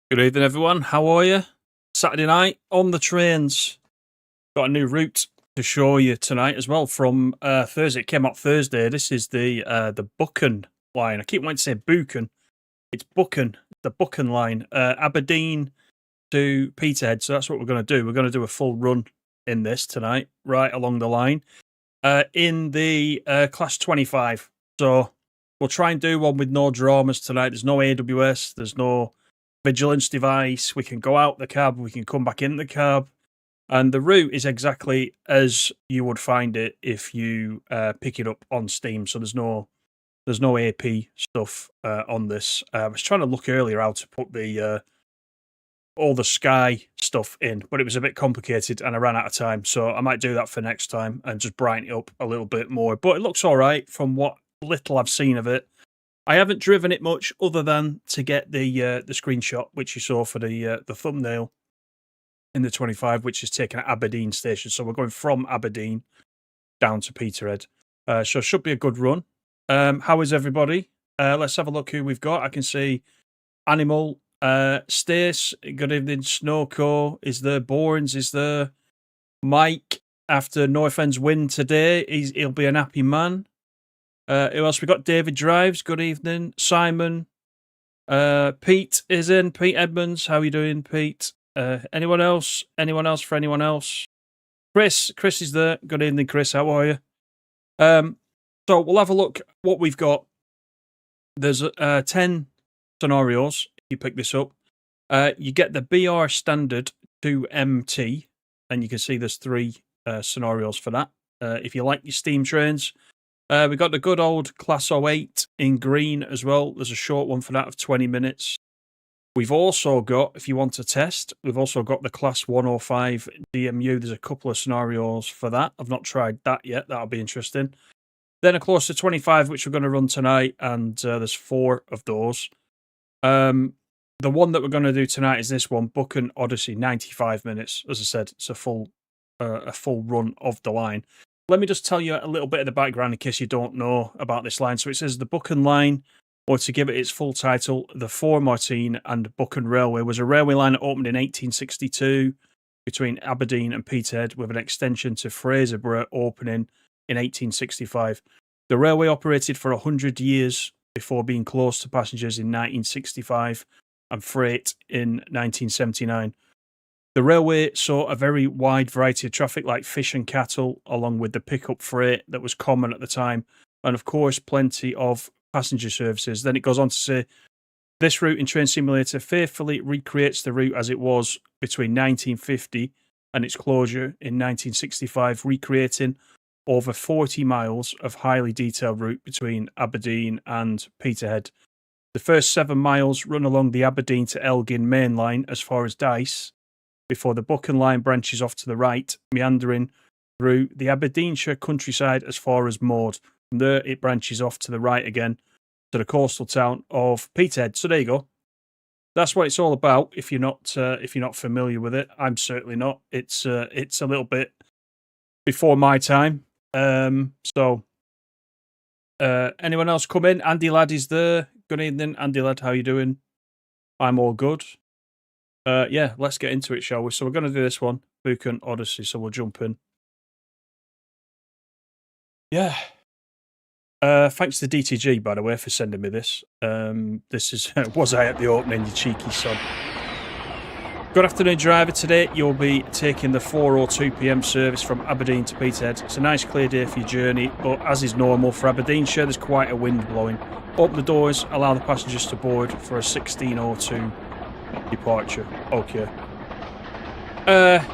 Good evening, everyone. How are you? Saturday night on the trains. Got a new route to show you tonight as well from Thursday. It came out Thursday. This is the Buchan Line. I keep wanting to say Buchan. It's Buchan. The Buchan Line. Aberdeen to Peterhead. So that's what we're going to do. We're going to do a full run in this tonight, right along the line, in the Class 25. So we'll try and do one with no dramas tonight. There's no AWS. There's no vigilance device. We can go out the cab, we can come back in the cab, and the route is exactly as you would find it if you pick it up on Steam. So there's no AP stuff on this. I was trying to look earlier how to put the all the Sky stuff in, but it was a bit complicated and I ran out of time, so I might do that for next time and just brighten it up a little bit more. But it looks all right from what little I've seen of it. I haven't driven it much other than to get the screenshot, which you saw for the thumbnail in the 25, which is taken at Aberdeen station. So we're going from Aberdeen down to Peterhead. So it should be a good run. How is everybody? Let's have a look who we've got. I can see Animal, Stace, good evening, Snowco, is there, Borns, is there, Mike, after Northend's win today, he'll be an happy man. Who else we got? David Drives, good evening. Simon, Pete is in. Pete Edmonds, how are you doing, Pete? Anyone else? Anyone else for anyone else? Chris is there. Good evening, Chris. How are you? So we'll have a look what we've got. There's 10 scenarios. If you pick this up, you get the BR standard 2MT, and you can see there's 3 scenarios for that. If you like your steam trains. We've got the good old Class 08 in green as well. There's a short one for that of 20 minutes. We've also got, if you want to test, we've also got the Class 105 DMU. There's a couple of scenarios for that. I've not tried that yet. That'll be interesting. Then a close to 25, which we're going to run tonight, and there's 4 of those. The one that we're going to do tonight is this one, Buchan Odyssey, 95 minutes. As I said, it's a full run of the line. Let me just tell you a little bit of the background in case you don't know about this line. So it says the Buchan Line, or to give it its full title, the Four-Martine and Buchan Railway, was a railway line that opened in 1862 between Aberdeen and Peterhead, with an extension to Fraserburgh opening in 1865. The railway operated for 100 years before being closed to passengers in 1965 and freight in 1979. The railway saw a very wide variety of traffic like fish and cattle, along with the pickup freight that was common at the time, and of course plenty of passenger services. Then it goes on to say, this route in Train Simulator faithfully recreates the route as it was between 1950 and its closure in 1965, recreating over 40 miles of highly detailed route between Aberdeen and Peterhead. The first 7 miles run along the Aberdeen to Elgin main line as far as Dice, before the Buchan Line branches off to the right, meandering through the Aberdeenshire countryside as far as Maud. From there, it branches off to the right again to the coastal town of Peterhead. So there you go. That's what it's all about. If you're not familiar with it, I'm certainly not. It's a little bit before my time. So anyone else come in? Andy Ladd is there. Good evening, Andy Ladd. How you doing? I'm all good. Yeah, let's get into it, shall we? So we're going to do this one, Buchan Odyssey, so we'll jump in. Yeah. Thanks to DTG, by the way, for sending me this. This is, was I at the opening, you cheeky son. Good afternoon, driver. Today you'll be taking the 4:02 PM service from Aberdeen to Peterhead. It's a nice clear day for your journey, but as is normal for Aberdeenshire, there's quite a wind blowing. Open the doors, allow the passengers to board for a 16:02 departure. Okay.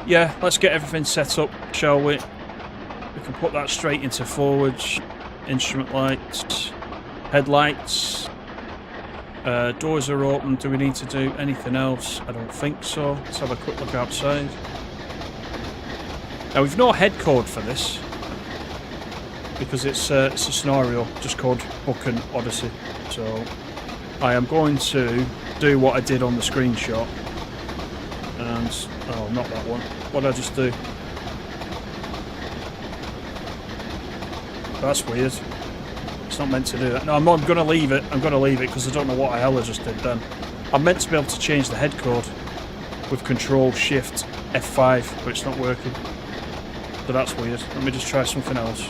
Yeah, let's get everything set up, shall we? We can put that straight into forwards. Instrument lights, headlights. Doors are open. Do we need to do anything else? I don't think so. Let's have a quick look outside. Now, we've no head code for this because it's a scenario just called Buchan Odyssey. So I am going to do what I did on the screenshot. And oh, not that one. What did I just do? That's weird. It's not meant to do that. No, I'm going to leave it. I'm going to leave it because I don't know what the hell I just did then. I'm meant to be able to change the head code with Control Shift F5, but it's not working. So that's weird. Let me just try something else.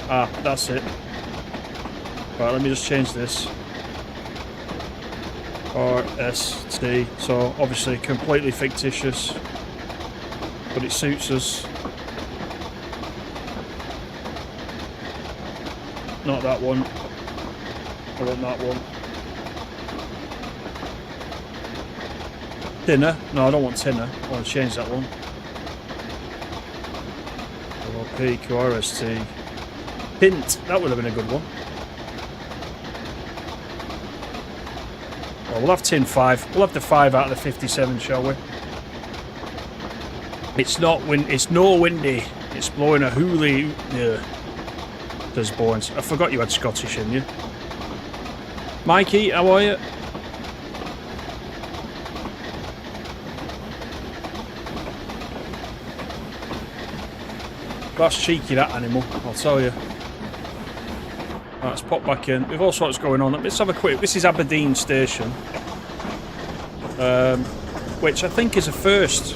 Ah, that's it. Right, let me just change this. RST. So obviously completely fictitious, but it suits us. Not that one. I want that one. Thinner? No, I don't want thinner. I want to change that one. PQRST. Hint. That would have been a good one. Well, we'll have tin 5. We'll have the 5 out of the 57, shall we? It's not it's no windy. It's blowing a hoolie. Yeah. There's Bournes. I forgot you had Scottish in you. Mikey, how are you? That's cheeky, that animal, I'll tell you. Right, let's pop back in. We've all sorts going on. Let's have a quick... This is Aberdeen Station. Which I think is a first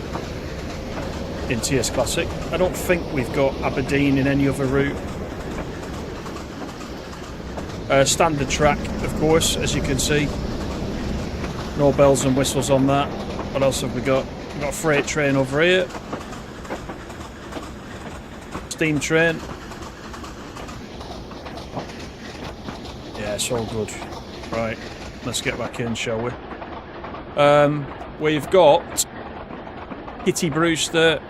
in TS Classic. I don't think we've got Aberdeen in any other route. Standard track, of course, as you can see. No bells and whistles on that. What else have we got? We've got a freight train over here. Steam train. Yeah, it's all good. Right, let's get back in, shall we? We've got Kitty Brewster.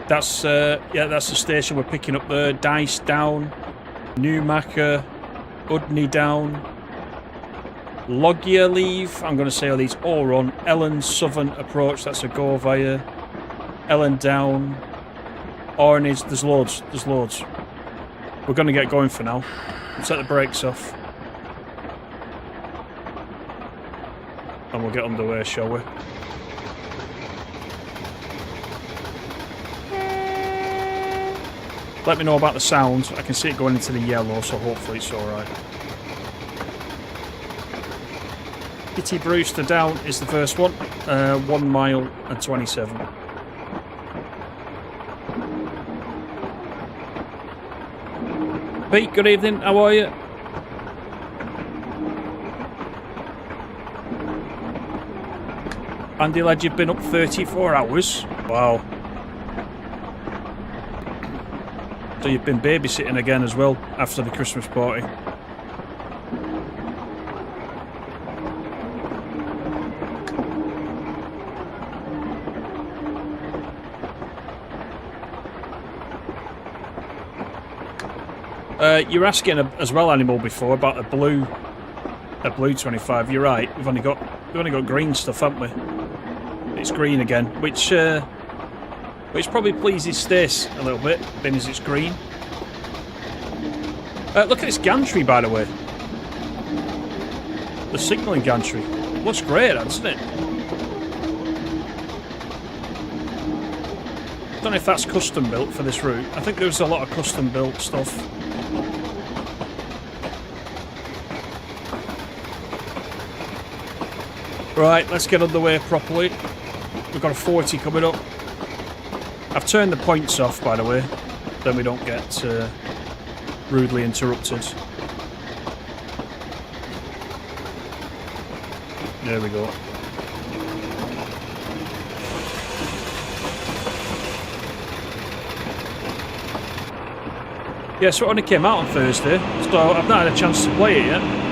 That's yeah, that's the station we're picking up there. Dice down, Newmacker, Udney down, Logia leave. I'm going to say all these all run. Ellon Southern approach. That's a go via. Ellon down. Orange. There's loads. There's loads. We're going to get going for now. We'll set the brakes off. And we'll get underway, shall we? Let me know about the sound. I can see it going into the yellow, so hopefully it's alright. Kitty Brewster down is the first one. 1 mile and 27. Pete, good evening. How are you? Andy lad, you've been up 34 hours. Wow. So you've been babysitting again as well after the Christmas party. You were asking as well, Animal, before about a blue 25. You're right. We've only got green stuff, haven't we? It's green again, which probably pleases Stace a little bit, being as it's green. Look at this gantry, by the way. The signalling gantry. Looks great, doesn't it? Don't know if that's custom built for this route. I think there's a lot of custom built stuff. Right, let's get underway properly. We've got a 40 coming up. I've turned the points off, by the way, then we don't get rudely interrupted. There we go. Yeah, so it only came out on Thursday, so I've not had a chance to play it yet.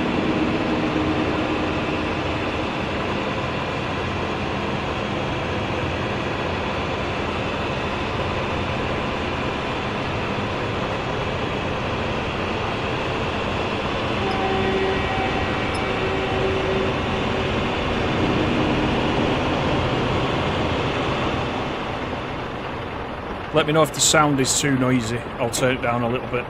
Let me know if the sound is too noisy. I'll turn it down a little bit.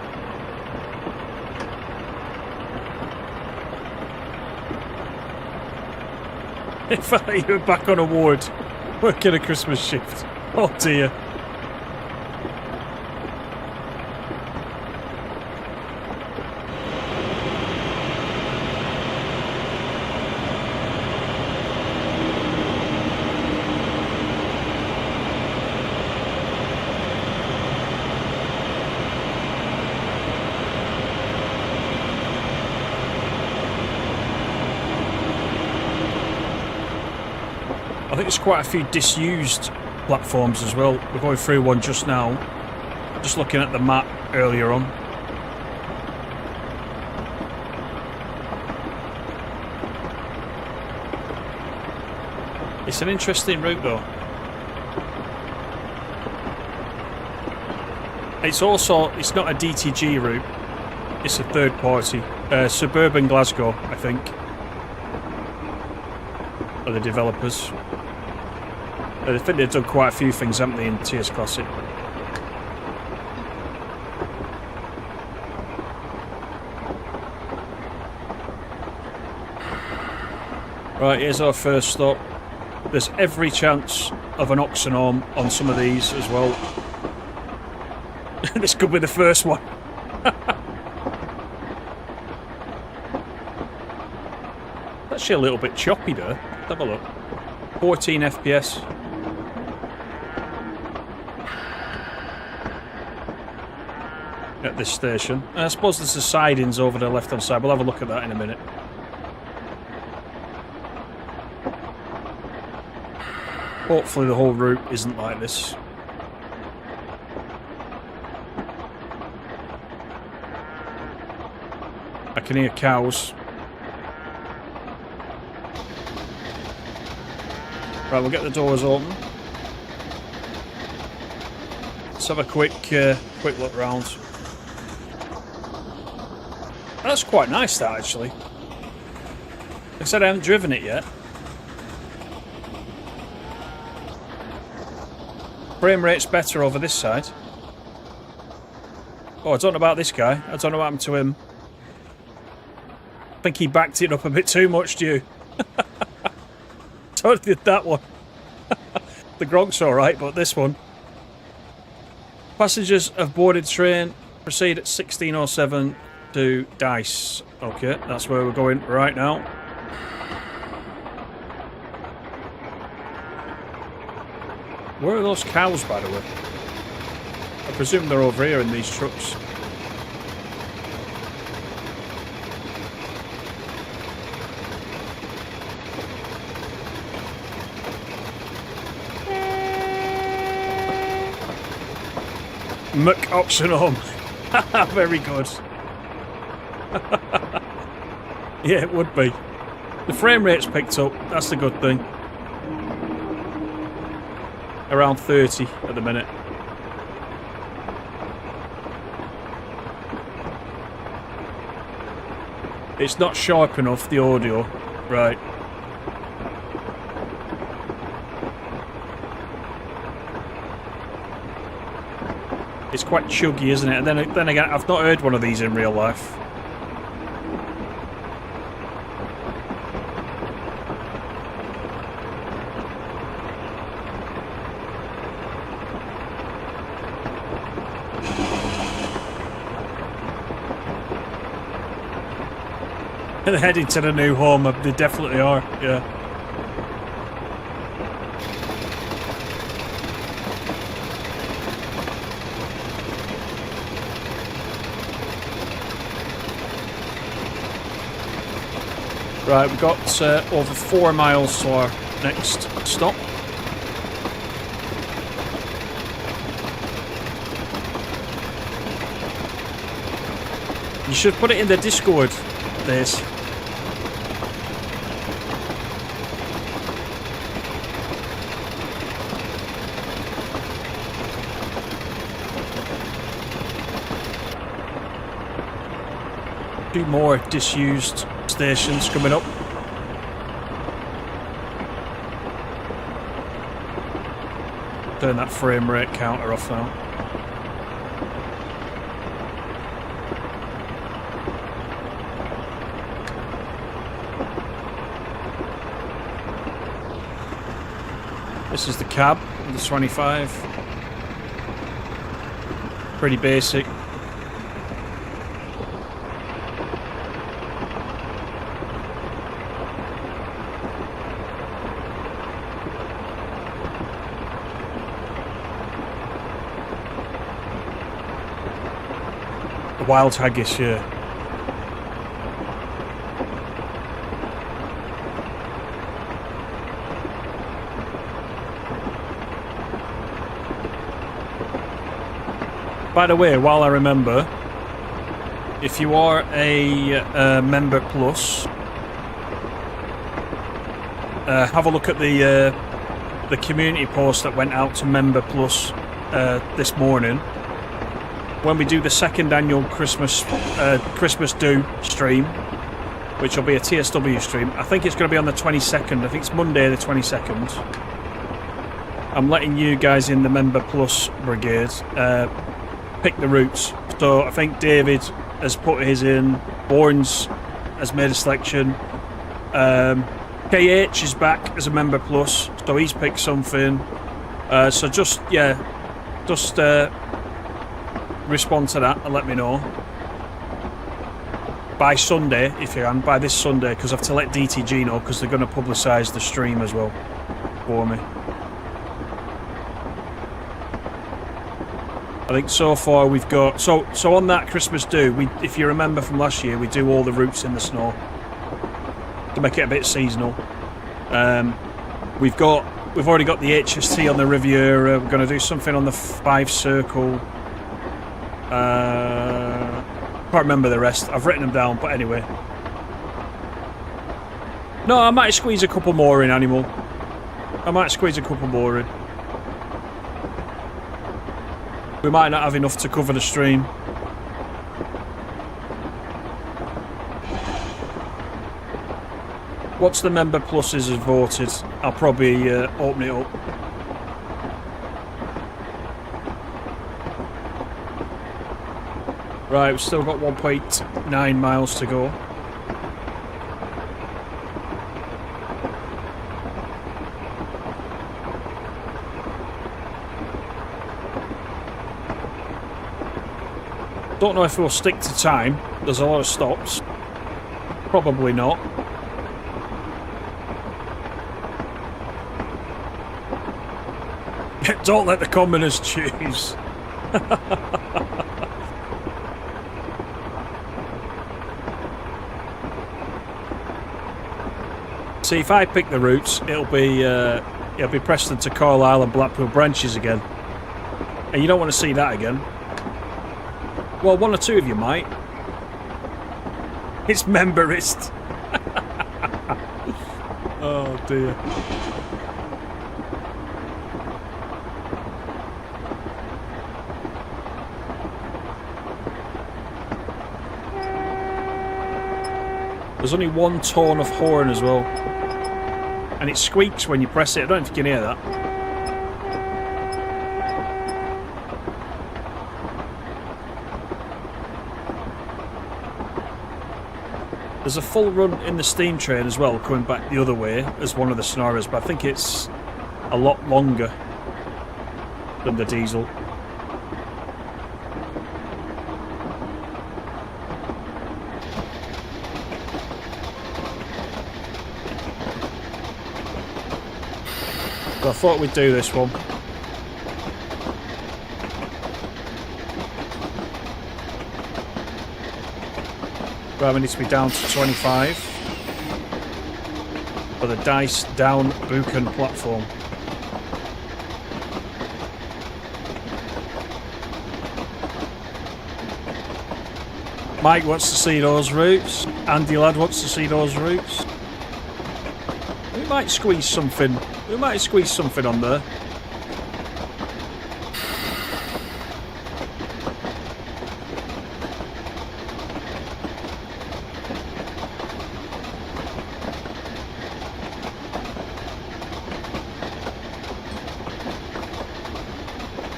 If you're back on a ward, working a Christmas shift. Oh dear. I think there's quite a few disused platforms as well. We're going through one just now. Just looking at the map earlier on. It's an interesting route though. It's also, it's not a DTG route. It's a third party. Suburban Glasgow, I think. Are the developers. I think they've done quite a few things, haven't they, in TS Classic. Right, here's our first stop. There's every chance of an oxenome on some of these as well. This could be the first one. Actually a little bit choppy there. Have a look. 14 FPS. At this station. And I suppose there's the sidings over the left hand side. We'll have a look at that in a minute. Hopefully the whole route isn't like this. I can hear cows. Right, we'll get the doors open. Let's have a quick look round. That's quite nice, that, actually. Like I said, I haven't driven it yet. Frame rate's better over this side. Oh, I don't know about this guy. I don't know what happened to him. I think he backed it up a bit too much, do you? Don't did that one. The Gronk's alright, but this one. Passengers have boarded train. Proceed at 16:07 to Dice. Okay, that's where we're going right now. Where are those cows, by the way? I presume they're over here in these trucks. McOxenome. Very good. Yeah, it would be. The frame rate's picked up. That's the good thing. Around 30 at the minute. It's not sharp enough, the audio. Right. It's quite chuggy, isn't it? And then again, I've not heard one of these in real life. They're heading to the new home. They definitely are, yeah. Right, we've got over 4 miles to our next stop. You should put it in the Discord, this. Two more disused stations coming up. Turn that frame rate counter off now. This is the cab, the 25. Pretty basic. Wild haggis, yeah. By the way, while I remember, if you are a member plus, have a look at the community post that went out to member plus this morning. When we do the second annual Christmas Do stream, which will be a TSW stream, I think it's going to be on the 22nd. I think it's Monday the 22nd. I'm letting you guys in the member plus brigade pick the routes. So I think David has put his in. Bourne's has made a selection. KH is back as a member plus, so he's picked something. So just respond to that and let me know by Sunday if you can, by this Sunday, because I have to let DTG know because they're going to publicise the stream as well for me. I think so far we've got so on that Christmas do, if you remember from last year, we do all the routes in the snow to make it a bit seasonal. We've already got the HST on the Riviera. We're going to do something on the 5 Circle. Can't remember the rest. I've written them down, but anyway. No, I might squeeze a couple more in, Animal. I might squeeze a couple more in. We might not have enough to cover the stream. Once the member pluses have voted, I'll probably open it up. Right, we've still got 1.9 miles to go. Don't know if we'll stick to time. There's a lot of stops. Probably not. Don't let the commoners choose. See, if I pick the routes, it'll be Preston to Carlisle and Blackpool branches again, and you don't want to see that again. Well, one or two of you might. It's memberist. Oh dear. There's only one tone of horn as well. And it squeaks when you press it. I don't know if you can hear that. There's a full run in the steam train as well, coming back the other way as one of the Snorers, but I think it's a lot longer than the diesel. So I thought we'd do this one. Right, we need to be down to 25 for the Dice Down Buchan platform. Mike wants to see those routes. Andy Ladd wants to see those routes. We might squeeze something. We might squeeze something on there.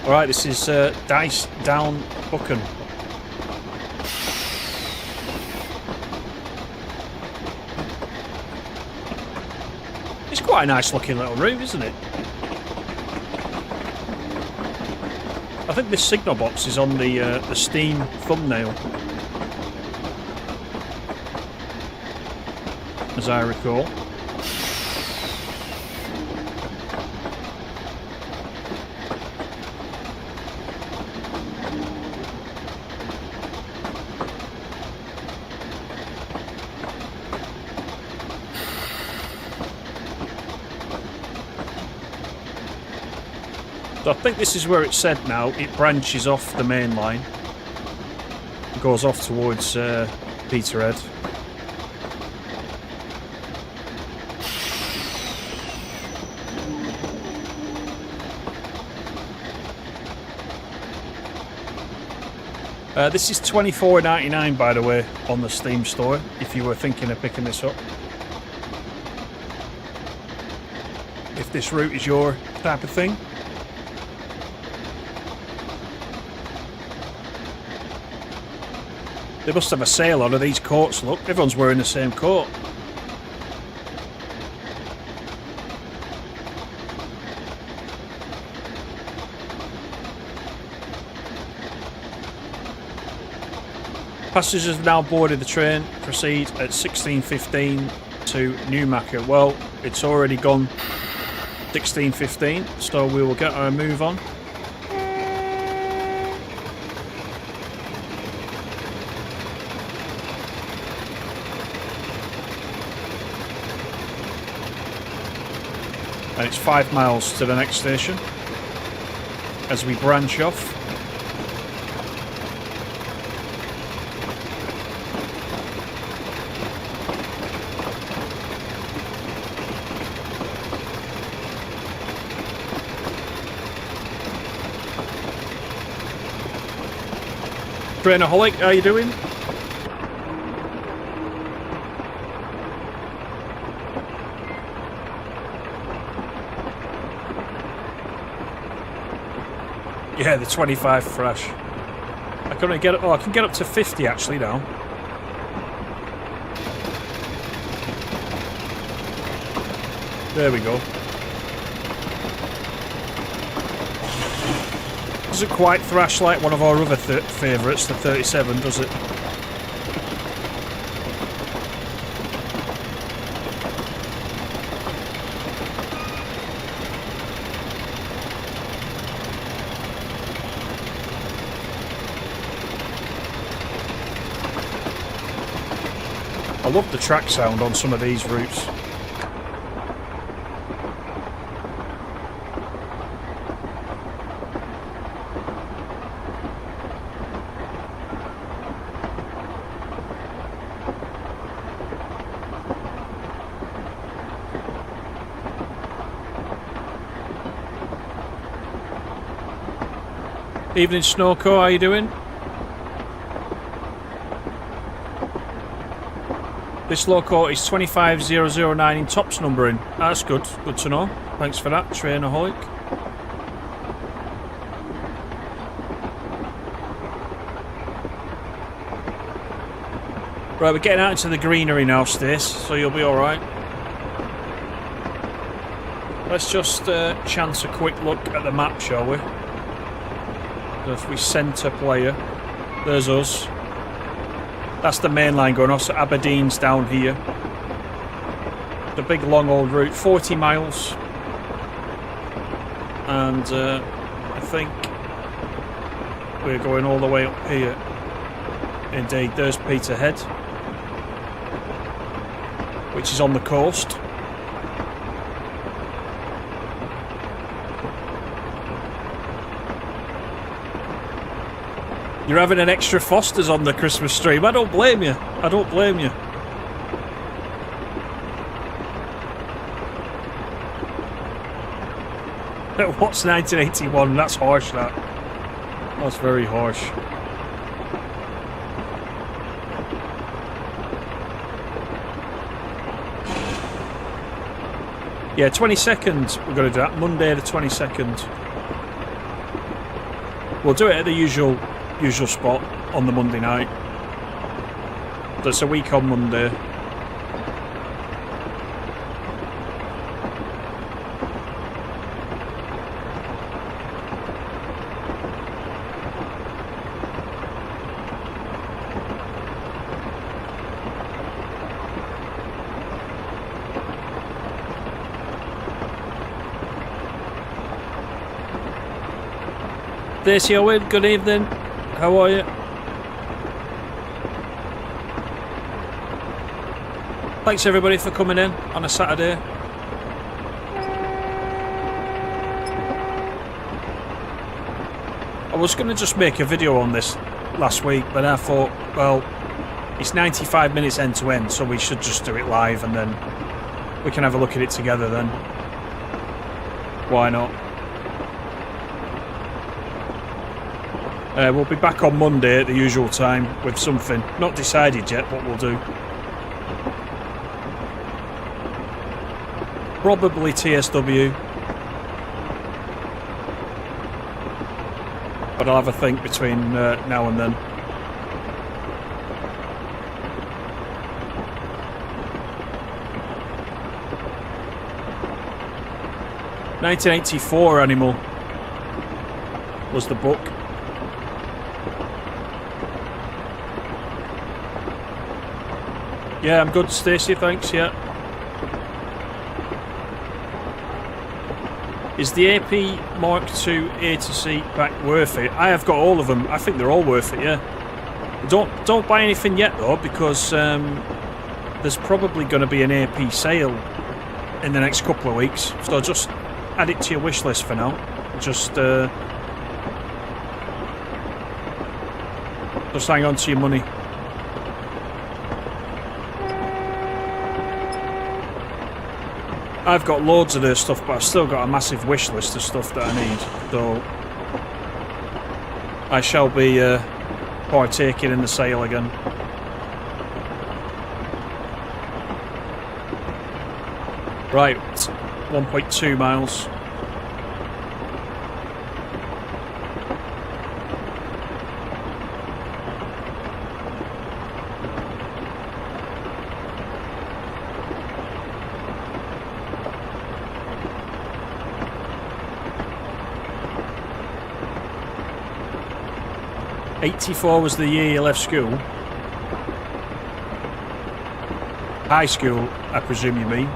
Alright, this is Dice Down Buchan. It's quite a nice looking little route, isn't it? I think this signal box is on the Steam thumbnail, as I recall. So I think this is where it said now. It branches off the main line. It goes off towards Peterhead. This is $24.99, by the way, on the Steam store, if you were thinking of picking this up. If this route is your type of thing. They must have a sale on these coats, look. Everyone's wearing the same coat. Passengers have now boarded the train. Proceed at 16:15 to Newmarket. Well, it's already gone 16:15, so we will get our move on. And it's 5 miles to the next station as we branch off. Trainaholic, how you doing? Yeah, the 25 fresh. I couldn't get it. Oh, I can get up to 50 actually now. There we go. Doesn't quite thrash like one of our other favourites, the 37, does it? I love the track sound on some of these routes. Evening Snowco, how you doing? This loco is 25009 in tops numbering. That's good. Good to know. Thanks for that, Trainaholic. Right, we're getting out into the greenery now, Stace, so you'll be alright. Let's just chance a quick look at the map, shall we? So if we centre player, there's us. That's the main line going off, so Aberdeen's down here. The big long old route, 40 miles. And I think we're going all the way up here. Indeed, there's Peterhead, which is on the coast. You're having an extra Foster's on the Christmas stream. I don't blame you. I don't blame you. What's 1981? That's harsh, that. That's very harsh. Yeah, 22nd we're going to do that. Monday the 22nd. We'll do it at the usual spot on the Monday night. That's a week on Monday. Daisy Owen, good evening. How are you? Thanks everybody for coming in on a Saturday. I was going to just make a video on this last week, but I thought, well, it's 95 minutes end to end, so we should just do it live and then we can have a look at it together then. Why not? We'll be back on Monday at the usual time with something. Not decided yet what we'll do. Probably TSW. But I'll have a think between now and then. "1984 Animal" was the book. Yeah, I'm good, Stacey, thanks, yeah. Is the AP Mark II A to C back worth it? I have got all of them. I think they're all worth it, yeah. Don't buy anything yet, though, because there's probably going to be an AP sale in the next couple of weeks. So just add it to your wish list for now. Just hang on to your money. I've got loads of their stuff, but I've still got a massive wish list of stuff that I need. So I shall be partaking in the sale again. Right, 1.2 miles. '84 was the year you left school. High school, I presume you mean.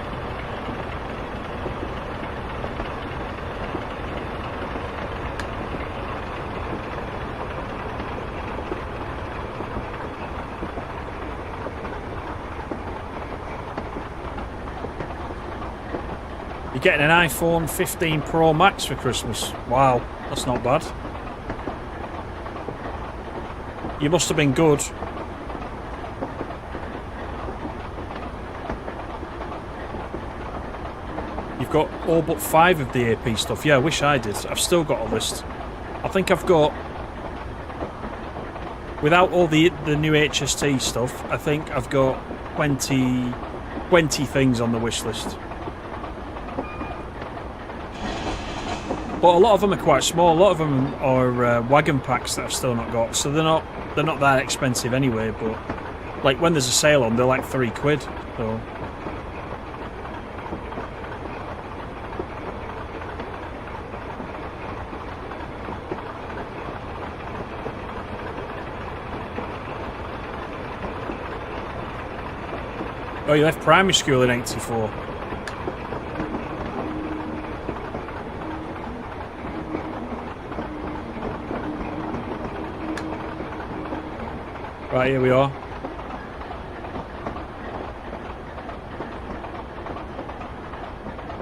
You're getting an iPhone 15 Pro Max for Christmas. Wow, that's not bad. You must have been good. You've got all but 5 of the AP stuff. Yeah, I wish I did. I've still got a list. I think I've got, without all the new HST stuff, I think I've got 20 things on the wish list. But a lot of them are quite small. A lot of them are wagon packs that I've still not got, so they're not that expensive anyway. But like when there's a sale on, they're like £3. So oh, you left primary school in '84. Right, here we are.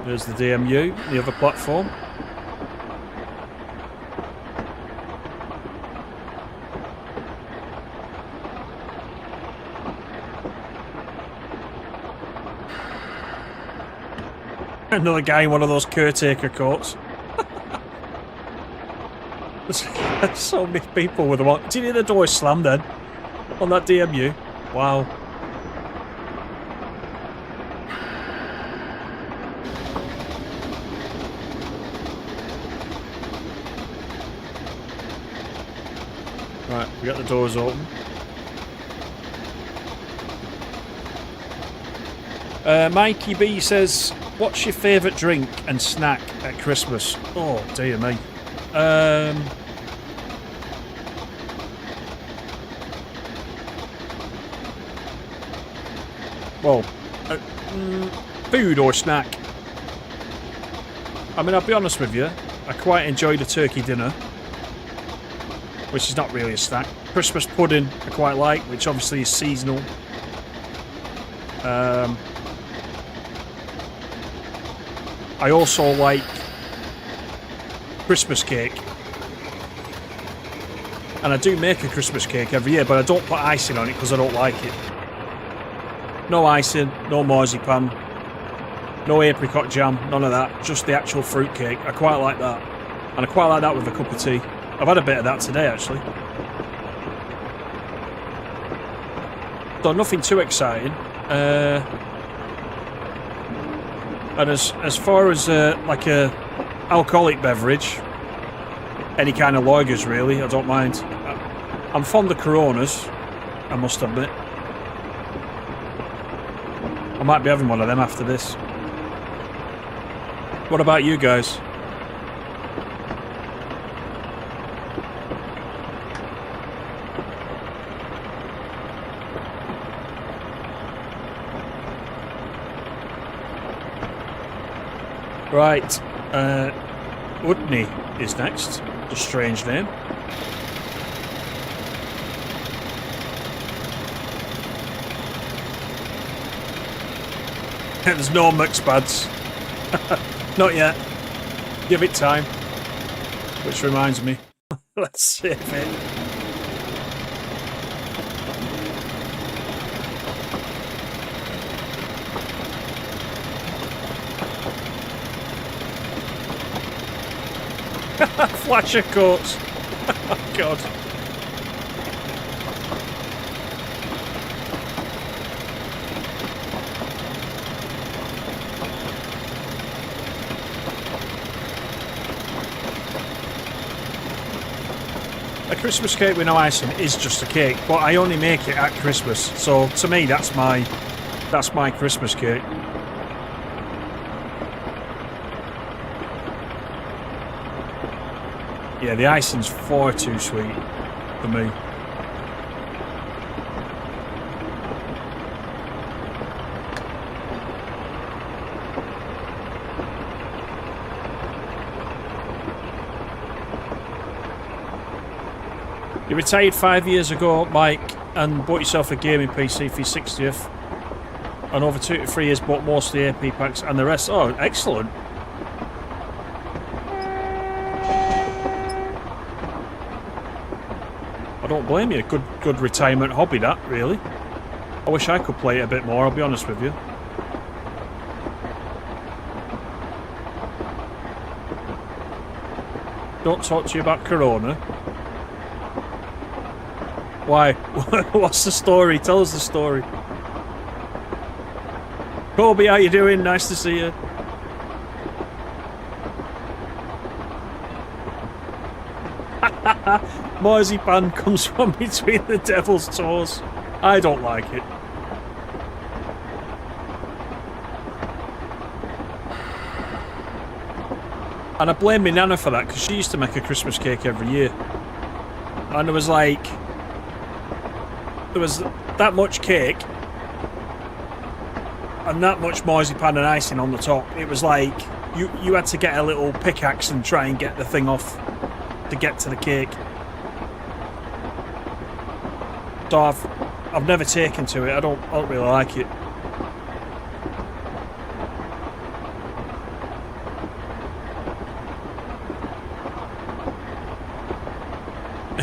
There's the DMU, the other platform. Another guy in one of those caretaker coats. There's so many people with them on. Did you hear the door slam then? On that DMU? Wow. Right, we got the doors open. Mikey B says, what's your favourite drink and snack at Christmas? Oh, dear me. Well, food or snack? I mean, I'll be honest with you, I quite enjoyed a turkey dinner, which is not really a snack. Christmas pudding I quite like, which obviously is seasonal. I also like Christmas cake. And I do make a Christmas cake every year, but I don't put icing on it because I don't like it. No icing, no marzipan, no apricot jam, none of that. Just the actual fruit cake. I quite like that. And I quite like that with a cup of tea. I've had a bit of that today, actually. So nothing too exciting. And as far as like a alcoholic beverage, any kind of lagers really, I don't mind. I'm fond of Coronas, I must admit. I might be having one of them after this. What about you guys? Right, Udney is next. A strange name. There's no mix pads. Not yet. Give it time. Which reminds me. Let's save it. Flash of coats. Oh, God. A Christmas cake with no icing is just a cake, but I only make it at Christmas. So to me, that's my Christmas cake. Yeah, the icing's far too sweet for me. You retired 5 years ago, Mike, and bought yourself a gaming PC for your 60th. And over 2 to 3 years bought most of the AP packs and the rest. Oh, excellent. I don't blame you. Good retirement hobby, that, really. I wish I could play it a bit more, I'll be honest with you. Don't talk to you about Corona. Why? What's the story? Tell us the story. Kobe, how you doing? Nice to see you. Marzipan comes from between the devil's toes. I don't like it. And I blame my nana for that, because she used to make a Christmas cake every year. And there was that much cake and that much marzipan and icing on the top. It was like you had to get a little pickaxe and try and get the thing off to get to the cake. So I've never taken to it. I don't really like it.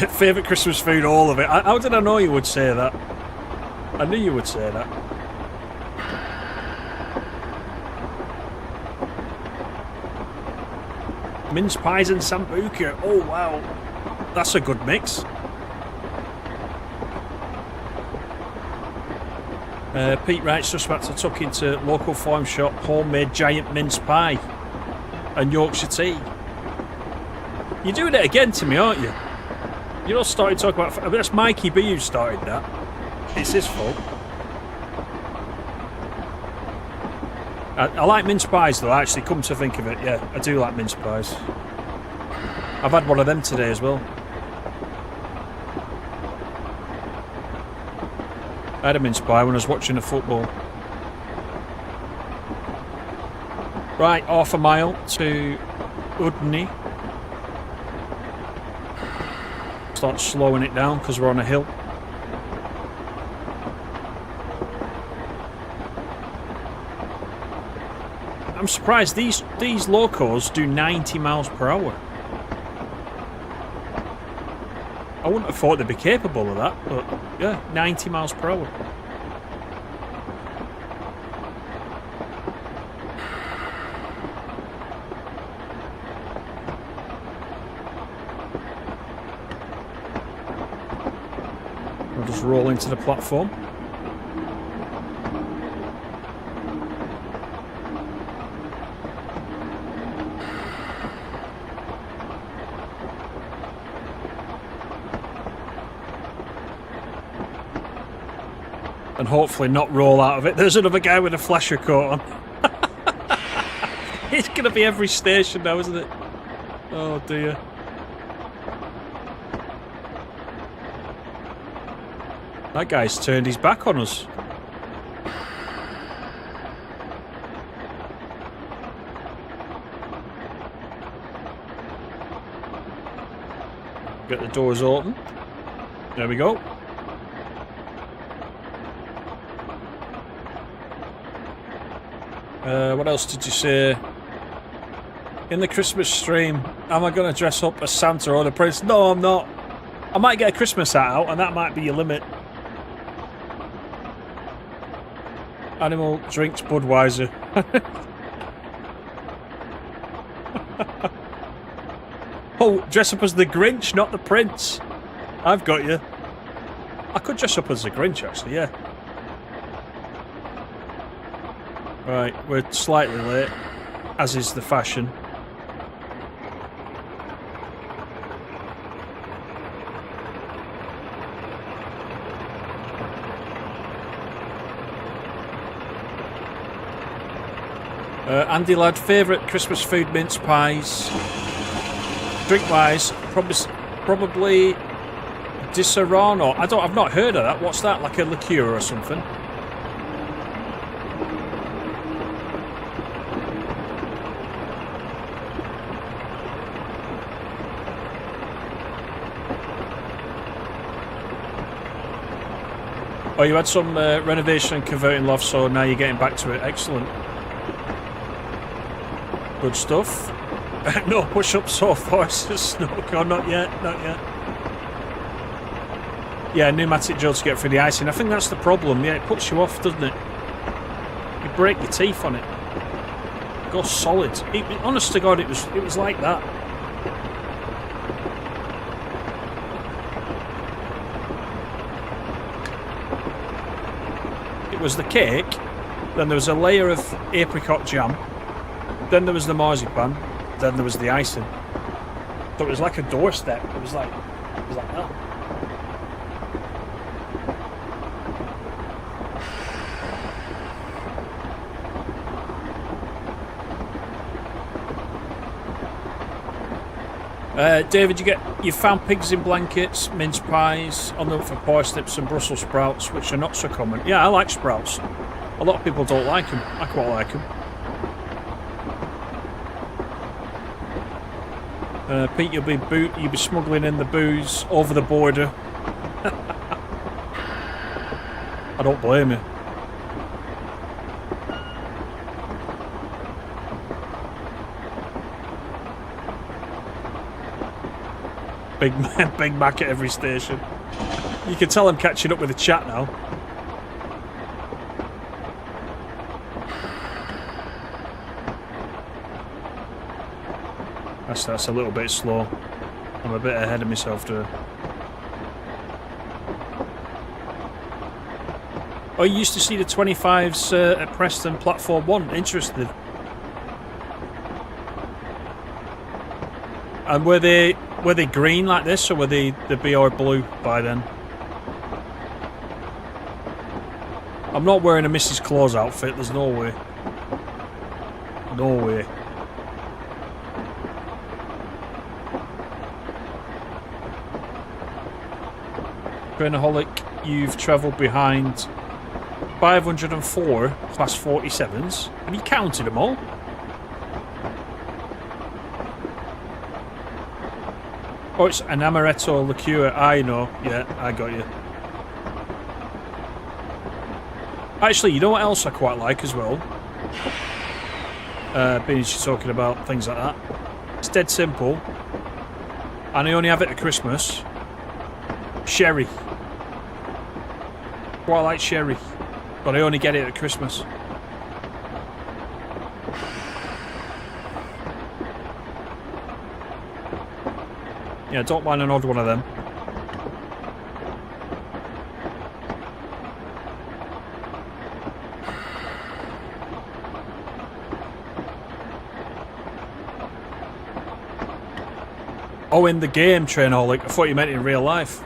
Favourite Christmas food, all of it. How did I know you would say that? I knew you would say that. Mince pies and sambuca. Oh wow, that's a good mix. Pete writes, just about to tuck into local farm shop homemade giant mince pie and Yorkshire tea. You're doing it again to me, aren't you? You're not starting to talk about... I mean, that's Mikey B who started that. It's his fault. I like mince pies though, actually, come to think of it. Yeah, I do like mince pies. I've had one of them today as well. I had a mince pie when I was watching the football. Right, half a mile to Udney. Start slowing it down because we're on a hill. I'm surprised these locos do 90 miles per hour. I wouldn't have thought they'd be capable of that, but yeah, 90 miles per hour. We'll just roll into the platform. And hopefully not roll out of it. There's another guy with a flasher coat on. It's going to be every station now, isn't it? Oh dear. That guy's turned his back on us. Get the doors open. There we go. What else did you say? In the Christmas stream, am I going to dress up as Santa or the Prince? No, I'm not. I might get a Christmas hat out, and that might be your limit. Animal drinks Budweiser. Oh, dress up as the Grinch, not the Prince. I've got you. I could dress up as the Grinch, actually, yeah. Right, we're slightly late, as is the fashion. Andy lad, favourite Christmas food, mince pies. Drink-wise, probably Disaronno. I've not heard of that. What's that? Like a liqueur or something? Oh, you had some renovation and converting loft, so now you're getting back to it. Excellent. Good stuff. No push-ups so far, Snowco. Not yet, not yet. Yeah, pneumatic drill to get through the icing. I think that's the problem. Yeah, it puts you off, doesn't it? You break your teeth on it. It goes solid. Honest to God, it was like that. It was the cake, then there was a layer of apricot jam, then there was the marzipan, then there was the icing. So it was like a doorstep. It was like that. David, you found pigs in blankets, mince pies, on the for parsnips and Brussels sprouts, which are not so common. Yeah, I like sprouts. A lot of people don't like them. I quite like them. Pete, you'll be smuggling in the booze over the border. I don't blame you. Big Mac at every station. You can tell I'm catching up with the chat now. That's a little bit slow. I'm a bit ahead of myself there. Oh, you used to see the 25s at Preston Platform 1. Interested. And were they green like this, or were they the BR blue by then? I'm not wearing a Mrs. Claus outfit, there's no way. No way. Grenaholic, you've travelled behind 504 class 47s. Have you counted them all? Oh, it's an amaretto liqueur. I know. Yeah, I got you. Actually, you know what else I quite like as well? Being as you're talking about things like that. It's dead simple. And I only have it at Christmas. Sherry. Twilight Sherry. But I only get it at Christmas. Yeah, don't mind an odd one of them. Oh, in the game, Trainaholic. I thought you meant in real life.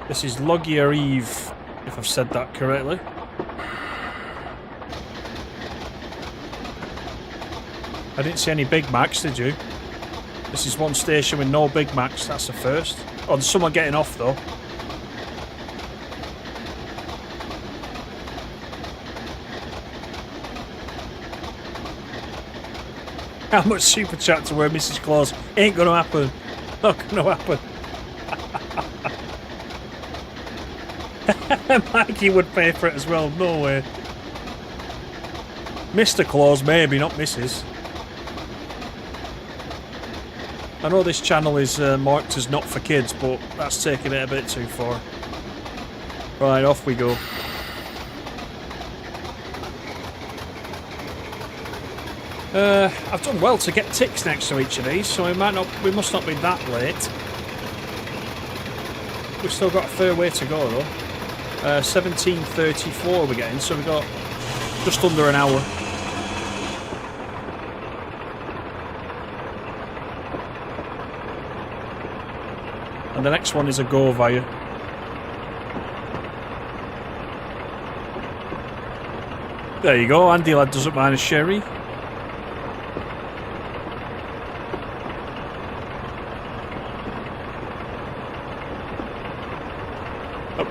This is Logia Eve, if I've said that correctly. I didn't see any Big Macs, did you? This is one station with no Big Macs, that's the first. Oh, there's someone getting off though. How much super chat to wear Mrs. Claus? Ain't gonna happen. Not gonna happen. Mikey would pay for it as well, no way. Mr. Claus maybe, not Mrs. I know this channel is marked as not for kids, but that's taking it a bit too far. Right, off we go. I've done well to get ticks next to each of these, so we must not be that late. We've still got a fair way to go though. 17:34 we're getting, so we've got just under an hour. And the next one is a go via. There you go, Andy lad doesn't mind a sherry.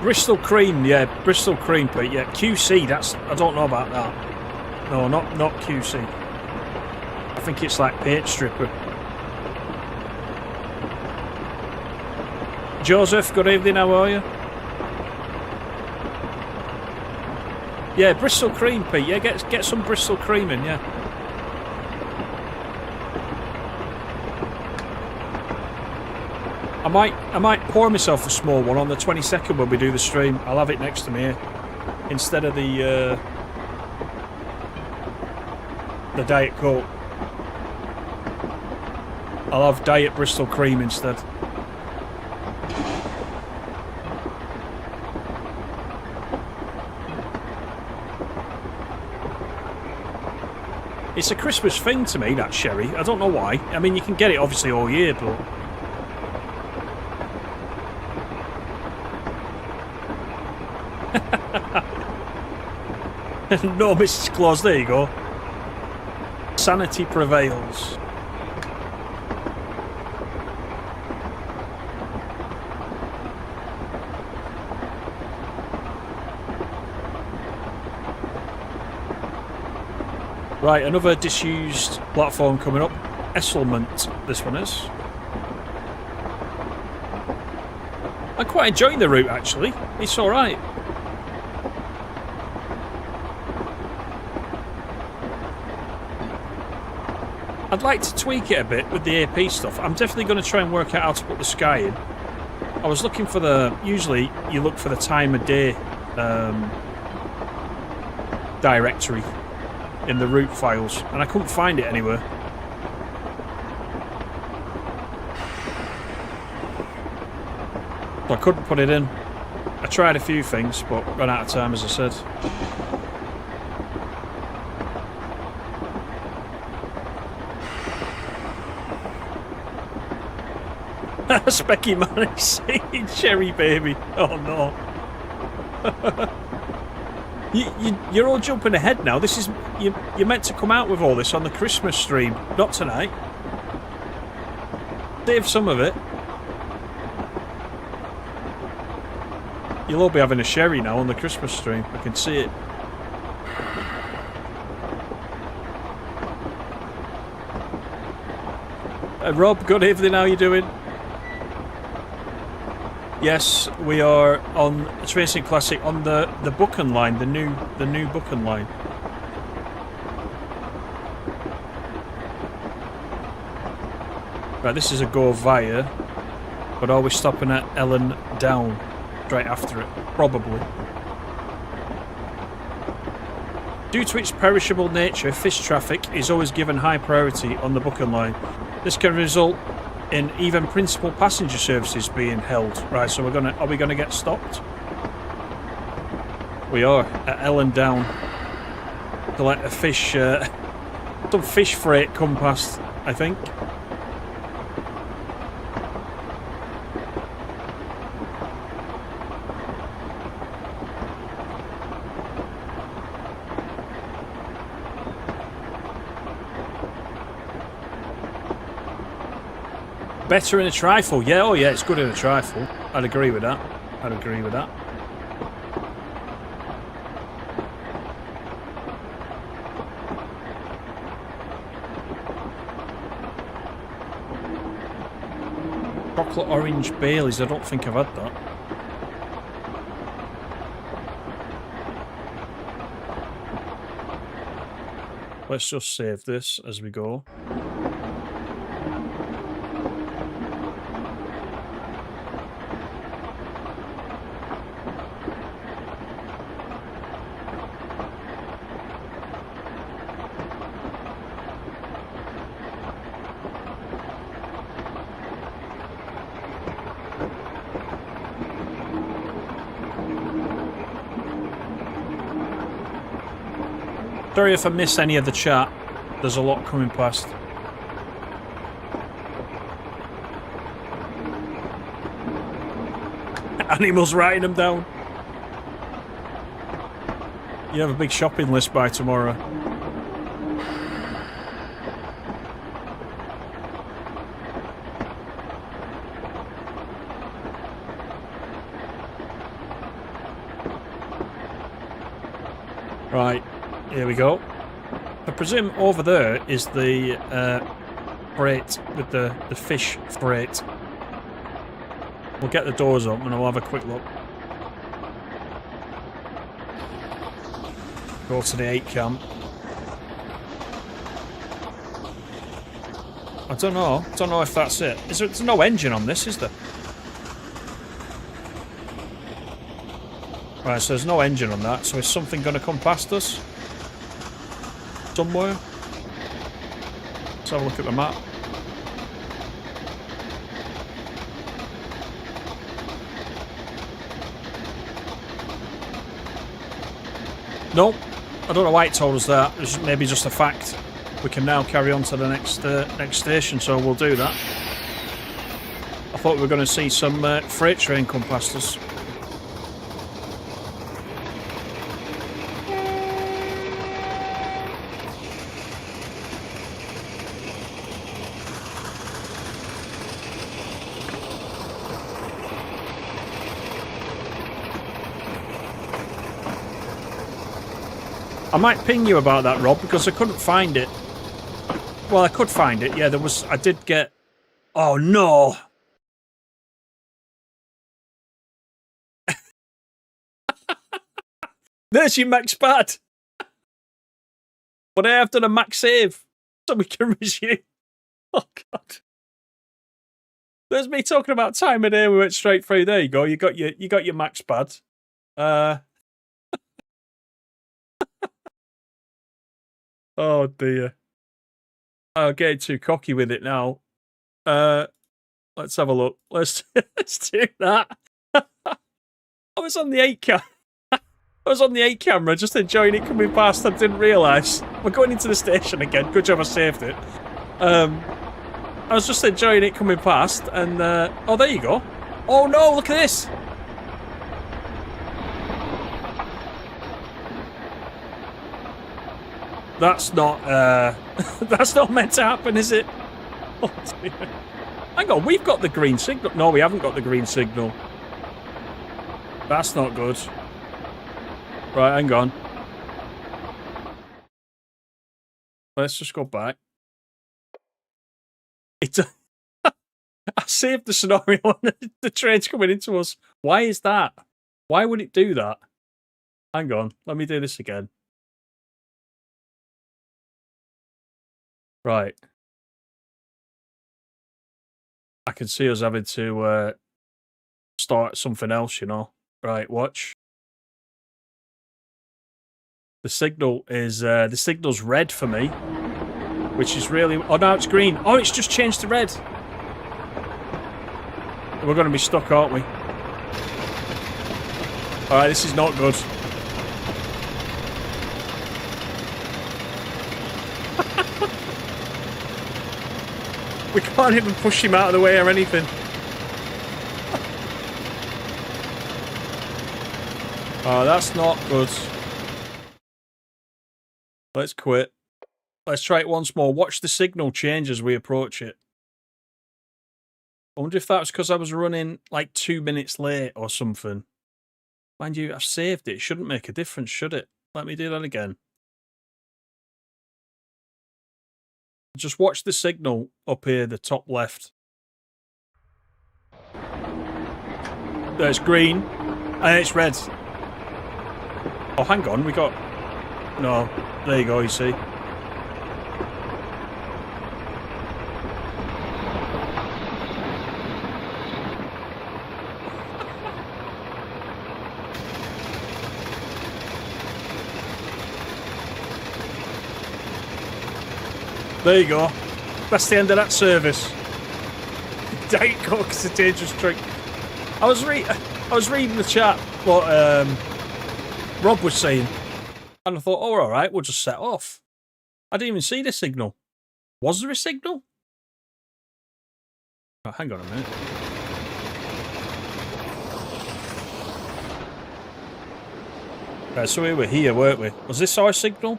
Bristol Cream, yeah, Bristol Cream, Pete, yeah. QC, that's, I don't know about that. No, not QC. I think it's like paint stripper. Joseph, good evening, how are you? Yeah, Bristol Cream, Pete, yeah, get some Bristol Cream in, yeah. I might pour myself a small one on the 22nd when we do the stream. I'll have it next to me here. Instead of the Diet Coke. I'll have Diet Bristol Cream instead. It's a Christmas thing to me, that sherry. I don't know why. I mean, you can get it obviously all year, but... No, Mrs. Claus, there you go. Sanity prevails. Right, another disused platform coming up. Ellon, this one is. I'm quite enjoying the route actually. It's alright. I'd like to tweak it a bit with the AP stuff. I'm definitely going to try and work out how to put the sky in. I was looking for the... Usually you look for the time of day directory in the route files, and I couldn't find it anywhere. So I couldn't put it in. I tried a few things, but ran out of time, as I said. Specky man is saying cherry baby. Oh no. You're all jumping ahead now. This is you're meant to come out with all this on the Christmas stream, not tonight. Save some of it. You'll all be having a sherry now on the Christmas stream. I can see it. Rob, good evening. How you doing? Yes, we are on Tracing Classic on the Buchan Line, the new Buchan Line. Right, this is a go via, but are we stopping at Ellon down straight after it? Probably. Due to its perishable nature, fish traffic is always given high priority on the Buchan Line. This can result in even principal passenger services being held. Right, so are we gonna get stopped? We are at Ellon down to let a fish, some fish freight come past, I think. Better in a trifle. Yeah, oh yeah, it's good in a trifle. I'd agree with that. I'd agree with that. Chocolate orange Baileys, I don't think I've had that. Let's just save this as we go. Sorry if I miss any of the chat. There's a lot coming past. Animals writing them down. You have a big shopping list by tomorrow. Right. Here we go. I presume over there is the freight with the fish freight. We'll get the doors up and I'll have a quick look. Go to the 8 camp. I don't know. Don't know if that's it. There's no engine on this, is there? Right, so there's no engine on that. So is something going to come past us? Somewhere. Let's have a look at the map. Nope. I don't know why it told us that. It's maybe just a fact. We can now carry on to the next station, so we'll do that. I thought we were going to see some freight train come past us. I might ping you about that, Rob, because I couldn't find it. Well, I could find it. Yeah, there was... I did get... Oh, no! There's your max pad! But I have done a max save, so we can resume. Oh, God. There's me talking about time of day. We went straight through. There you go. You got your max pad. Oh dear. I'm getting too cocky with it now. Let's have a look. Let's do that. I was on the 8 camera. I was on the 8 camera, just enjoying it coming past. I didn't realise. We're going into the station again. Good job I saved it. I was just enjoying it coming past, and oh, there you go. Oh no! Look at this. That's not that's not meant to happen, is it? Oh dear. Hang on, we've got the green signal. No, we haven't got the green signal. That's not good. Right, hang on. Let's just go back. I saved the scenario and the train's coming into us. Why is that? Why would it do that? Hang on, let me do this again. Right. I can see us having to start something else, you know. Right, watch. The signal's red for me, which is really... Oh, no, it's green. Oh, it's just changed to red. We're going to be stuck, aren't we? Alright, this is not good. We can't even push him out of the way or anything. Oh, that's not good. Let's quit. Let's try it once more. Watch the signal change as we approach it. I wonder if that's because I was running like 2 minutes late or something. Mind you, I've saved it. It shouldn't make a difference, should it? Let me do that again. Just watch the signal up here, the top left. There's green, and it's red. Oh, hang on, we got... No, there you go, you see. There you go. That's the end of that service. Diet Coke is a dangerous drink. I was reading the chat what Rob was saying, and I thought, oh, all right, we'll just set off. I didn't even see the signal. Was there a signal? Oh, hang on a minute. Right, so we were here, weren't we? Was this our signal?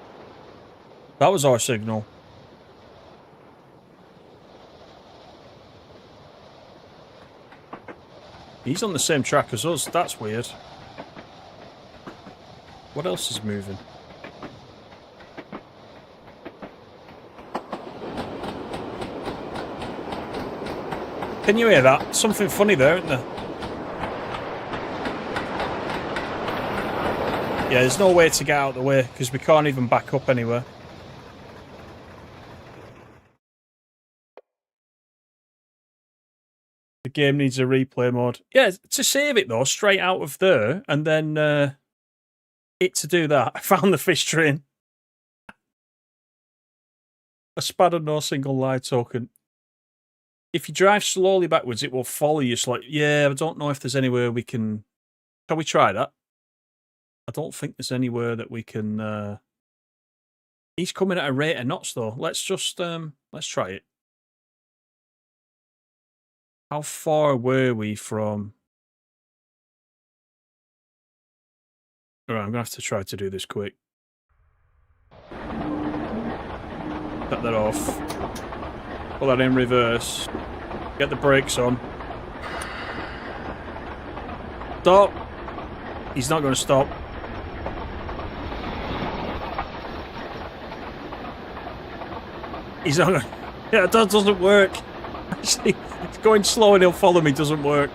That was our signal. He's on the same track as us. That's weird. What else is moving? Can you hear that? Something funny there, isn't there? Yeah, there's no way to get out of the way because we can't even back up anywhere. The game needs a replay mode. Yeah, to save it though, straight out of there, and then it to do that. I found the fish train. A spanner, no single live token. If you drive slowly backwards, it will follow you. Like, yeah, I don't know if there's anywhere we can... Shall we try that? I don't think there's anywhere that we can... He's coming at a rate of knots though. Let's just... let's try it. How far were we from... Alright, I'm going to have to try to do this quick. Cut that off. Put that in reverse. Get the brakes on. Stop! He's not going to stop. He's not going to... Yeah, that doesn't work. Actually, going slow and he'll follow me doesn't work.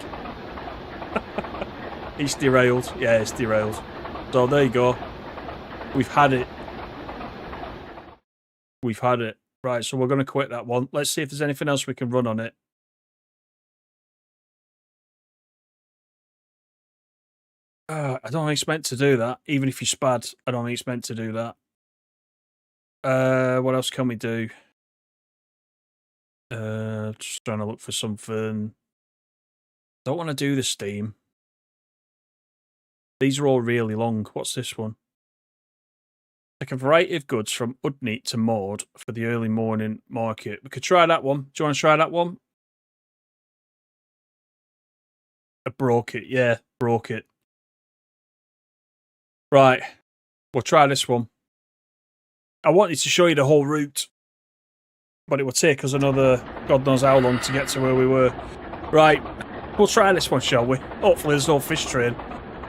He's derailed. Yeah, it's derailed. So there you go. We've had it. We've had it. Right, so we're going to quit that one. Let's see if there's anything else we can run on it. I don't think it's meant to do that. Even if you spad, I don't think it's meant to do that. What else can we do? Just trying to look for something. Don't want to do the Steam. These are all really long. What's this one? Take a variety of goods from Udneat to Maud for the early morning market. We could try that one. Do you want to try that one? I broke it. Yeah, broke it. Right. We'll try this one. I wanted to show you the whole route, but it will take us another God knows how long to get to where we were. Right. We'll try this one, shall we? Hopefully there's no fish train.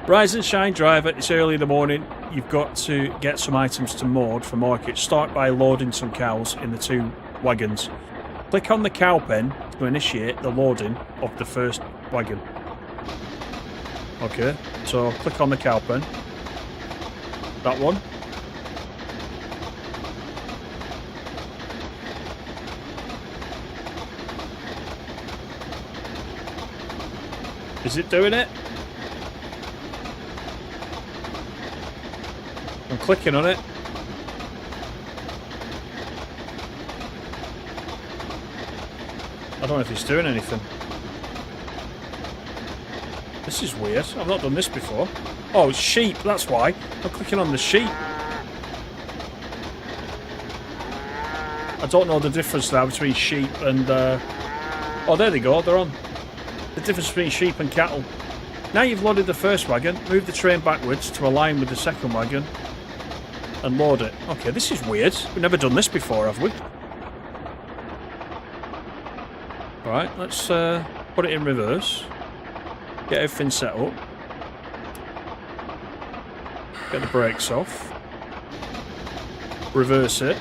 Rise and shine, driver. It's early in the morning. You've got to get some items to Maud for market. Start by loading some cows in the 2 wagons. Click on the cow pen to initiate the loading of the first wagon. Okay, so click on the cow pen. That one. Is it doing it? I'm clicking on it. I don't know if it's doing anything. This is weird. I've not done this before. Oh, it's sheep. That's why. I'm clicking on the sheep. I don't know the difference now between sheep and... Oh, there they go. They're on. The difference between sheep and cattle. Now you've loaded the first wagon, move the train backwards to align with the second wagon and load it. Okay, this is weird. We've never done this before, have we? Right, let's put it in reverse. Get everything set up. Get the brakes off. Reverse it.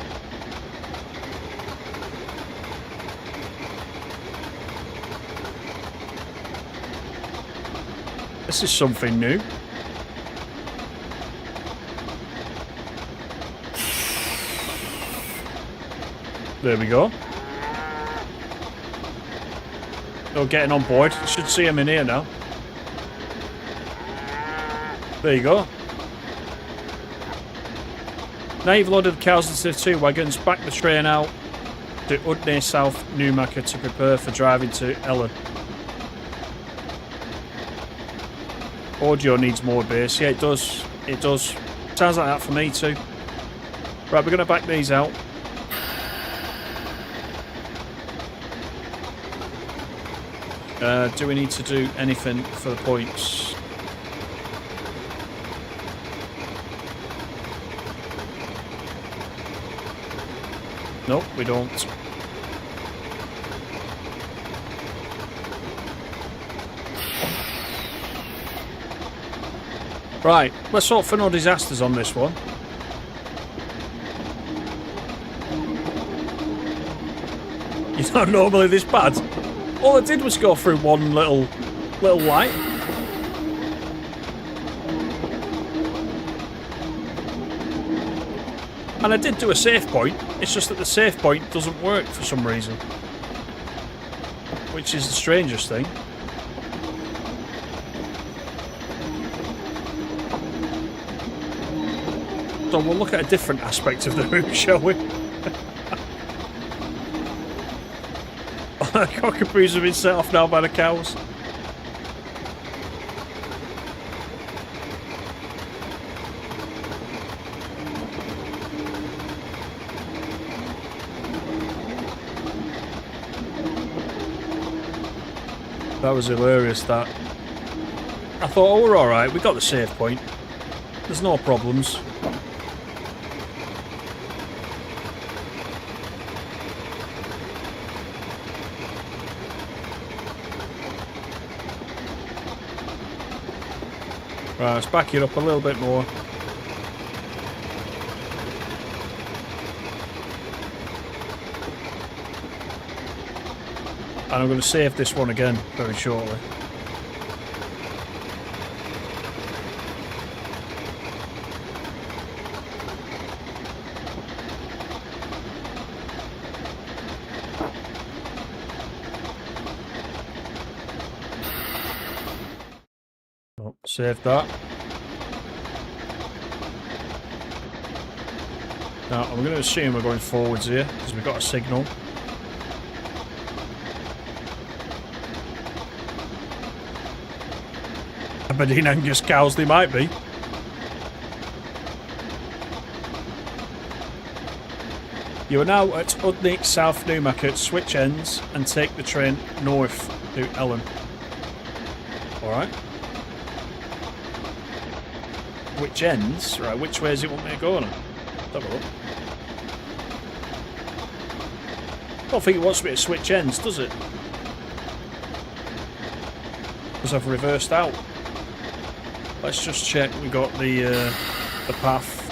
This is something new. There we go. They're getting on board. You should see them in here now. There you go. Now you've loaded the cows into the two wagons, back the train out to Udney South Newmarket to prepare for driving to Ellon. Audio needs more bass. Yeah, it does. It does. Sounds like that for me too. Right, we're going to back these out. Do we need to do anything for the points? Nope, we don't. Right, let's hope for no disasters on this one. You're not normally this bad. All I did was go through one little light. And I did do a save point. It's just that the save point doesn't work for some reason. Which is the strangest thing. So we'll look at a different aspect of the route, shall we? Cockapoos have been set off now by the cows. That was hilarious, that. I thought, oh, we're alright, we got the save point. There's no problems. Right, let's back it up a little bit more. And I'm going to save this one again very shortly. Save that. Now, I'm going to assume we're going forwards here, because we've got a signal. Aberdeen Angus cows they might be. You are now at Udney South Newmarket. Switch ends and take the train north to Ellon. Alright. Which ends? Right, which way does it want me to go now? Let's have a look. I don't think it wants me to switch ends, does it? Because I've reversed out. Let's just check we got the path.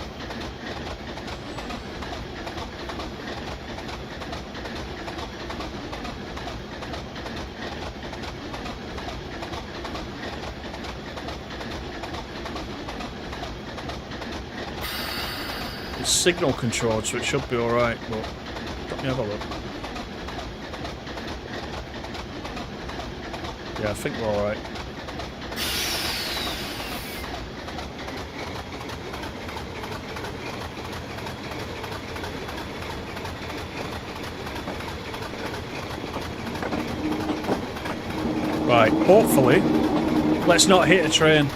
It's signal controlled, so it should be alright, but let me have a look. Yeah, I think we're alright. Right, hopefully, let's not hit a train.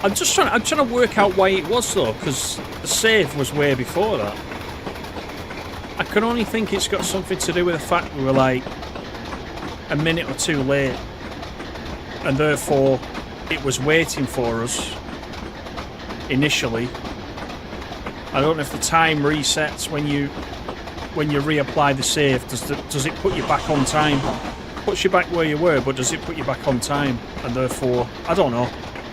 I'm trying to work out why it was though, because the save was way before that. I can only think it's got something to do with the fact we were like a minute or two late, and therefore it was waiting for us initially. I don't know if the time resets when you reapply the save. Does it put you back on time? Puts you back where you were, but does it put you back on time? And therefore, I don't know.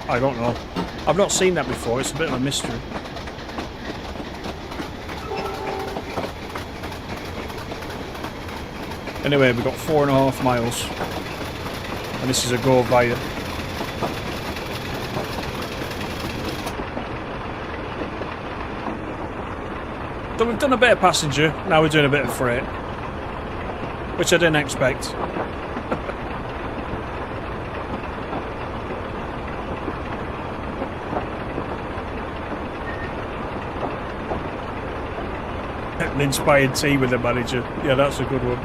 I've not seen that before. It's a bit of a mystery. Anyway, we've got 4.5 miles, and this is a go via. So we've done a bit of passenger, now we're doing a bit of freight, which I didn't expect. An inspired tea with the manager. Yeah, that's a good one.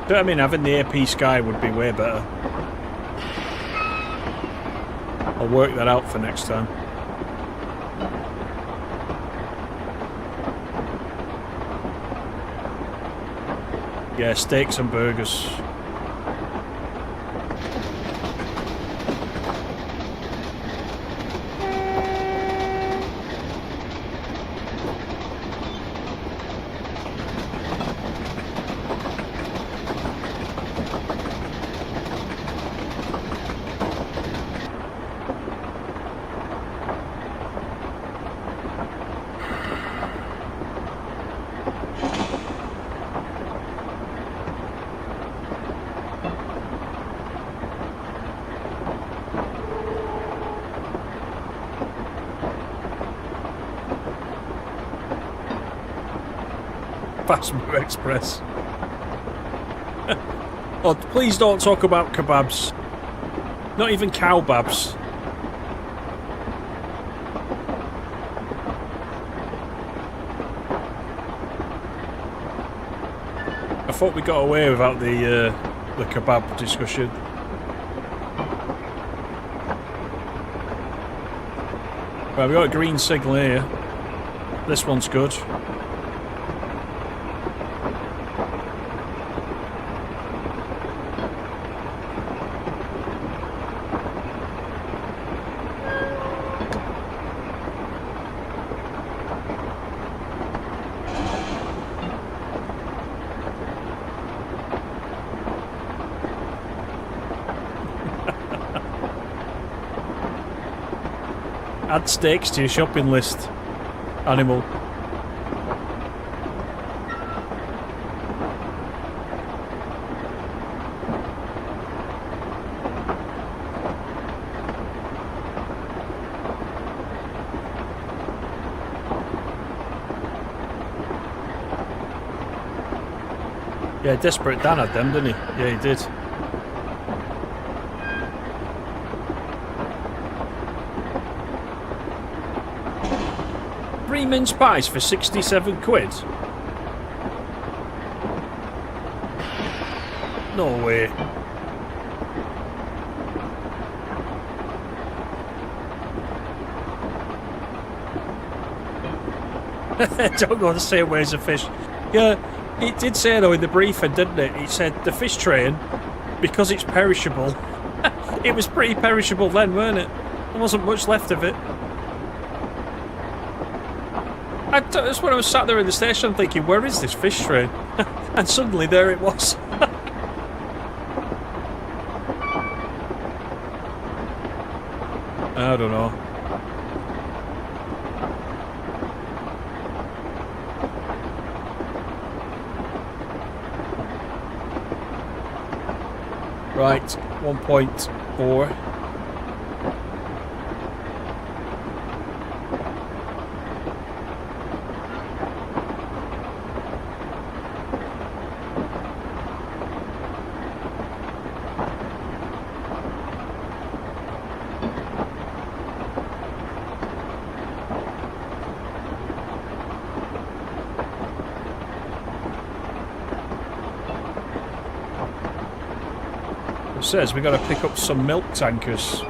Do you know what I mean? Having the AP Sky would be way better. I'll work that out for next time. Yeah, steaks and burgers. Fastmover Express. Oh, please don't talk about kebabs. Not even cowbabs. I thought we got away without the kebab discussion. Right, we got a green signal here. This one's good. Add steaks to your shopping list, animal. Yeah, Desperate Dan had them, didn't he? Yeah, he did. Three mince pies for 67 quid? No way. Don't go the same way as a fish. Yeah, it did say though in the briefing, didn't it? It said the fish train, because it's perishable. It was pretty perishable then, weren't it? There wasn't much left of it. That's when I was sat there in the station thinking, where is this fish train? And suddenly there it was. I don't know. Right, 1.4. It says we've got to pick up some milk tankers.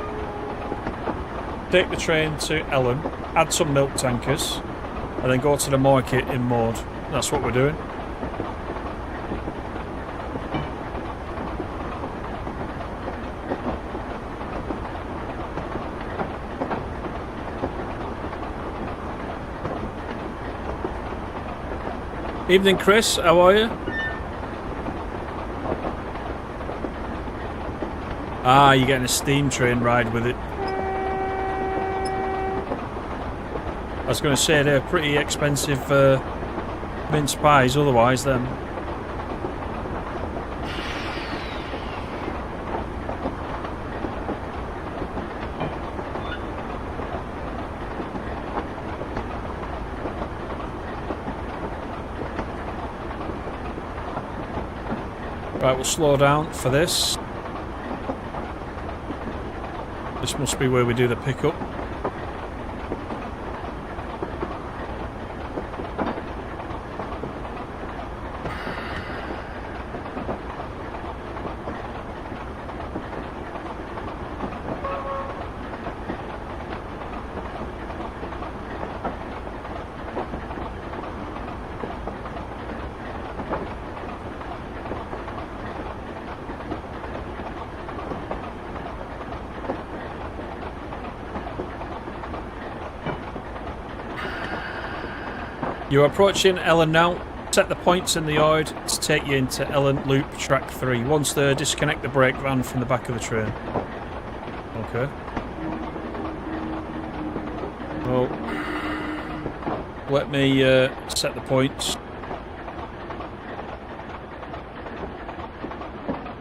Take the train to Ellon, add some milk tankers, and then go to the market in Maud. That's what we're doing. Evening, Chris. How are you? Ah, you're getting a steam train ride with it. I was going to say they're pretty expensive mince pies otherwise then. Right, we'll slow down for this. This must be where we do the pickup. You're approaching Ellon now. Set the points in the yard to take you into Ellon Loop Track 3. Once there, disconnect the brake van from the back of the train. Okay. Well, let me set the points.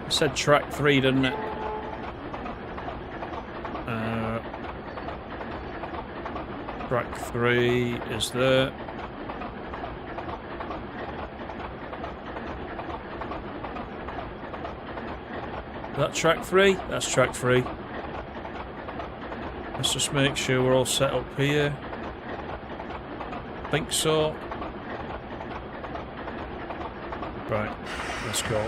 It said Track 3, didn't it? Track 3 is there. That track 3? That's track 3. Let's just make sure we're all set up here. Think so. Right, let's go.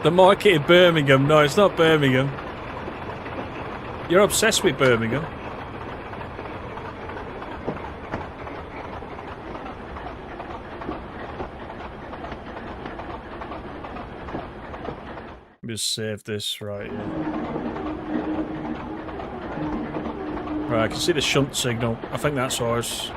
The market in Birmingham. No, it's not Birmingham. You're obsessed with Birmingham. Just save this right here. Right, I can see the shunt signal. I think that's ours.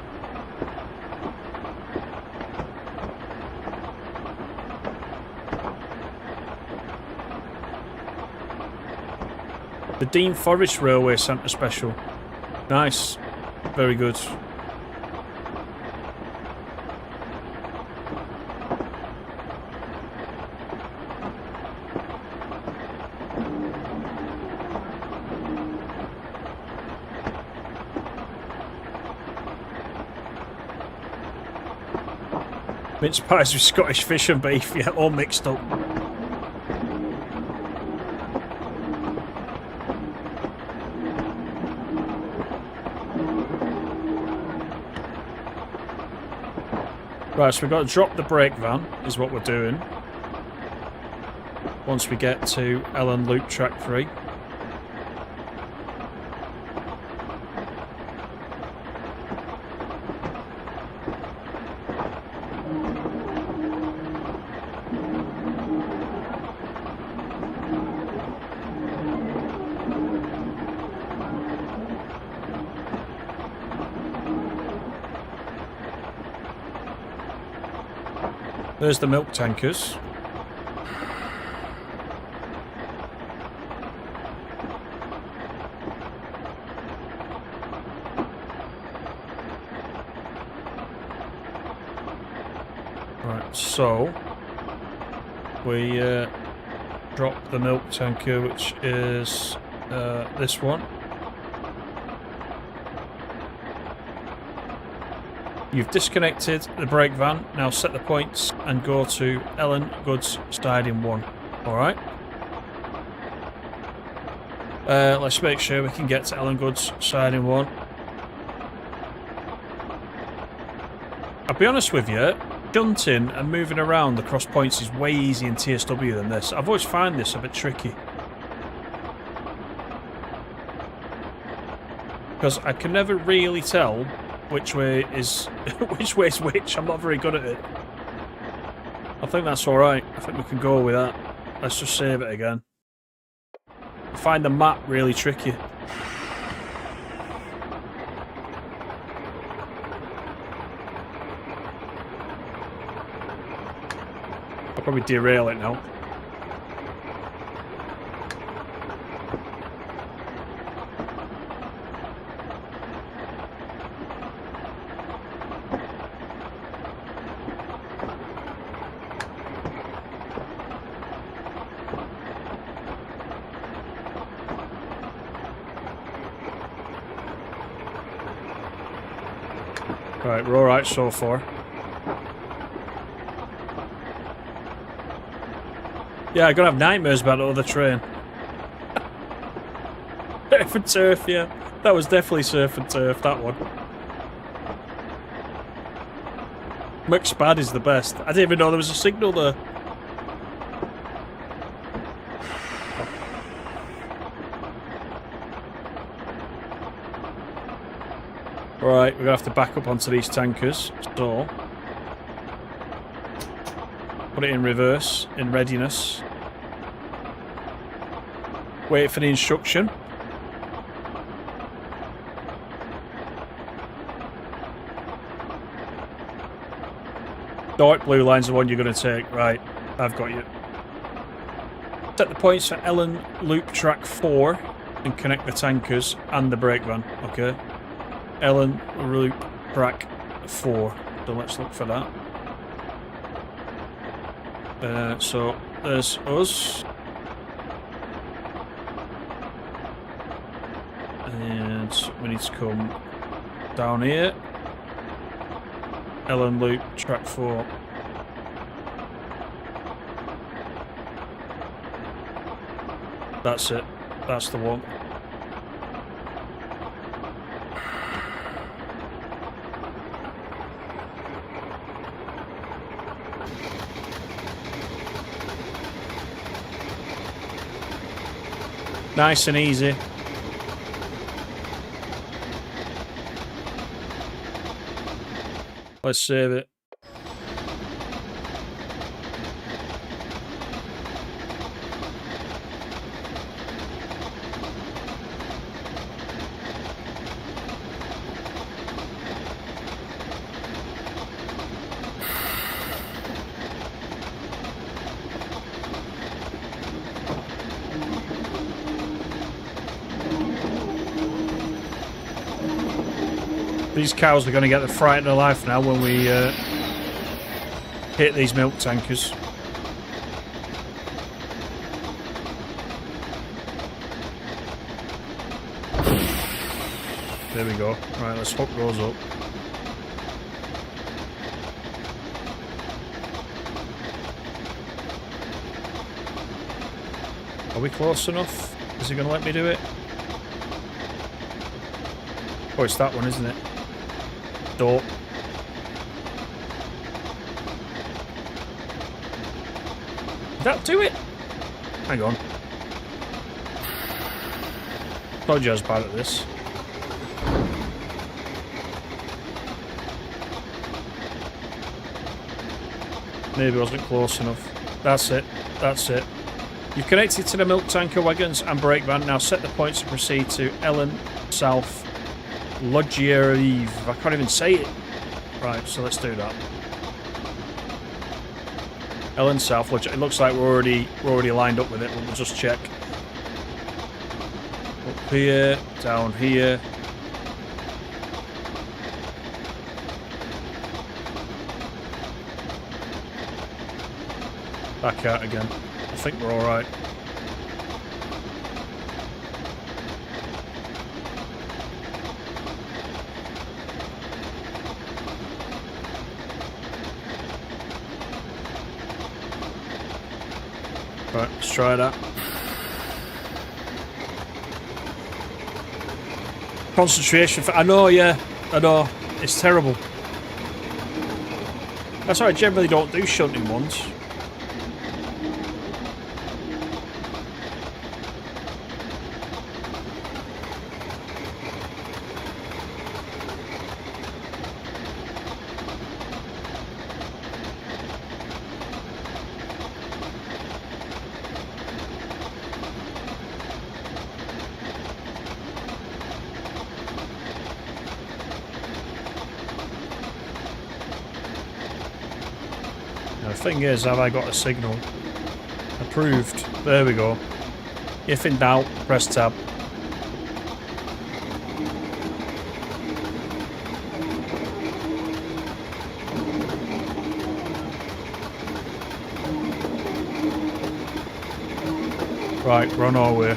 The Dean Forest Railway Centre Special. Nice. Very good. Mince pies with Scottish fish and beef, yeah, all mixed up. Right, so we've got to drop the brake van, is what we're doing. Once we get to Ellon Loop Track 3. There's the milk tankers. Right, so we drop the milk tanker, which is this one. You've disconnected the brake van. Now set the points and go to Ellon Goods Stadium 1. Alright? Let's make sure we can get to Ellon Goods side in one. I'll be honest with you, shunting and moving around the cross points is way easier in TSW than this. I've always found this a bit tricky. Because I can never really tell which way is which. I'm not very good at it. I think that's alright. I think we can go with that. Let's just save it again. I find the map really tricky. I'll probably derail it now. Right, we're alright so far. Yeah, I'm gonna have nightmares about the other train. Surf and turf, yeah. That was definitely surf and turf, that one. McSpad is the best. I didn't even know there was a signal there. Right, we're going to have to back up onto these tankers. So, put it in reverse, in readiness. Wait for the instruction. Dark blue line's the one you're going to take. Right, I've got you. Set the points for Ellon Loop Track 4 and connect the tankers and the brake van. Okay. Ellon Loop Track 4. So let's look for that. So there's us. And we need to come down here. Ellon Loop Track 4. That's it. That's the one. Nice and easy. Let's save it. These cows are going to get the fright of their life now when we hit these milk tankers. There we go. Right, let's hook those up. Are we close enough? Is he going to let me do it? Oh, it's that one, isn't it? Dope. Did that do it? Hang on. Told you I was bad at this. Maybe I wasn't close enough. That's it. That's it. You've connected to the milk tanker wagons and brake van. Now set the points to proceed to Ellon South Loggierive. I can't even say it. Right, so let's do that. Ellon South Lodge. It looks like we're already lined up with it, but we'll just check. Up here, down here. Back out again. I think we're alright. Right, let's try that. Concentration. I know, yeah. I know. It's terrible. That's why I generally don't do shunting ones. The thing is, have I got a signal? Approved. There we go. If in doubt, press tab. Right, we're on our way.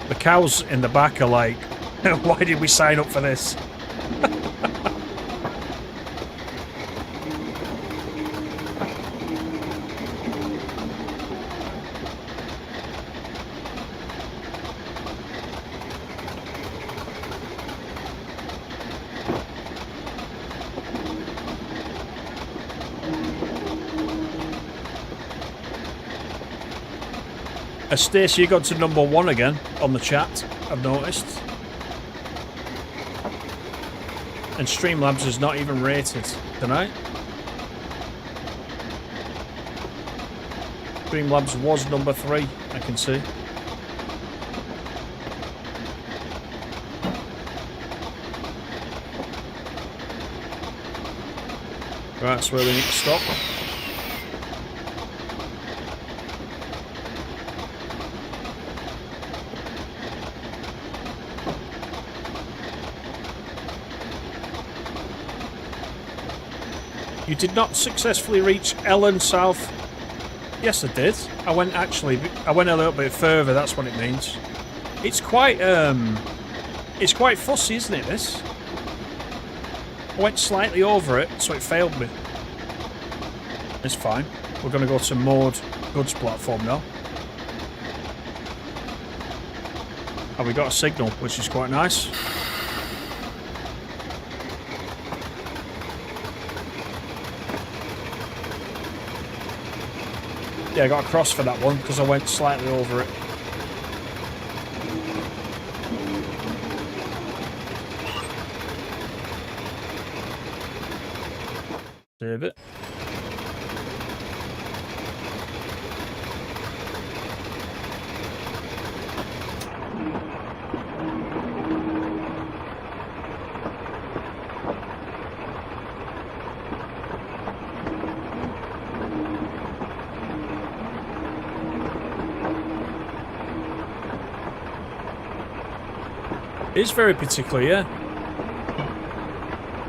The cows in the back are like, why did we sign up for this? Stacey, you got to number 1 again on the chat, I've noticed. And Streamlabs is not even rated tonight. Streamlabs was number 3, I can see. Right, that's where we need to stop. You did not successfully reach Ellon South. Yes, I did. I went a little bit further. That's what it means. It's quite fussy, isn't it? This. I went slightly over it, so it failed me. It's fine. We're going to go to moored goods platform now. And we got a signal, which is quite nice. Yeah, I got a cross for that one because I went slightly over it. Save it. It's very particular, yeah.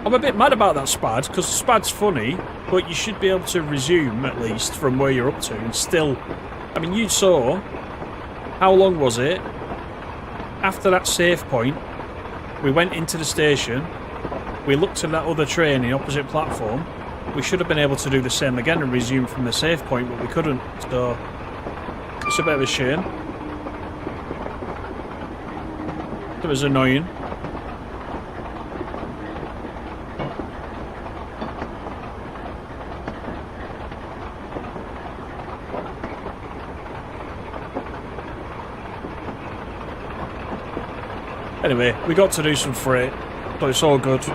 I'm a bit mad about that SPAD, because the SPAD's funny, but you should be able to resume, at least, from where you're up to, and still... I mean, you saw... How long was it? After that save point, we went into the station, we looked at that other train in the opposite platform, we should have been able to do the same again and resume from the save point, but we couldn't, so... It's a bit of a shame. It was annoying. Anyway, we got to do some freight, but it's all good.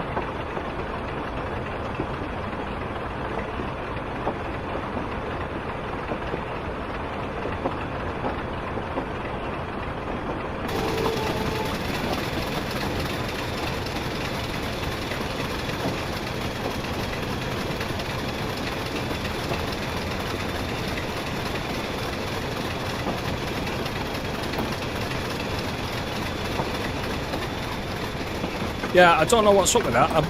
Yeah, I don't know what's up with that. I'm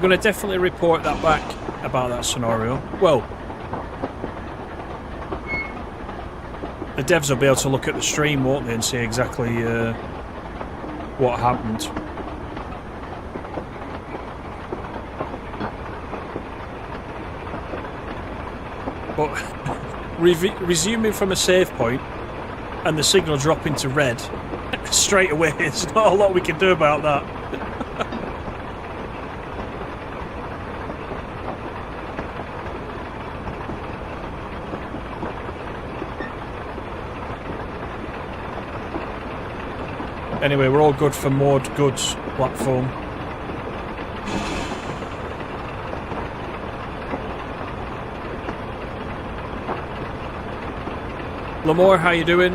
gonna definitely report that back about that scenario. Well, the devs will be able to look at the stream, won't they, and see exactly what happened. But resuming from a save point and the signal dropping to red straight away, there's not a lot we can do about that. Anyway, we're all good for moored goods platform. Lamore, how you doing?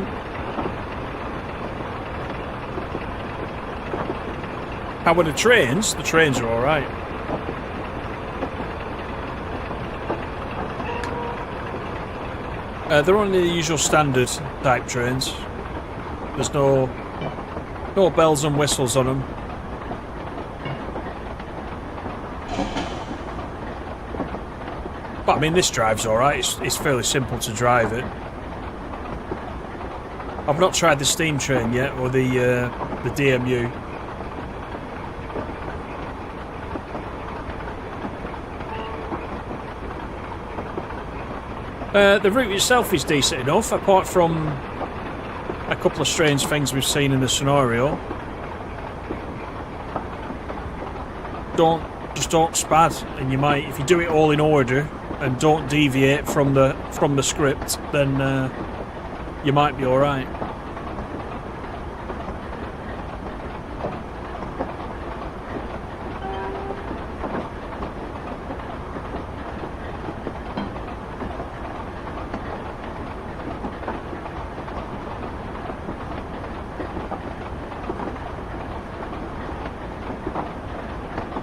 How were the trains? The trains are alright. They're only the usual standard type trains. There's no bells and whistles on them. But I mean, this drive's alright. It's fairly simple to drive it. I've not tried the steam train yet, or the DMU. The route itself is decent enough, apart from a couple of strange things we've seen in the scenario. Just don't spad, and you might, if you do it all in order and don't deviate from the script, then you might be all right.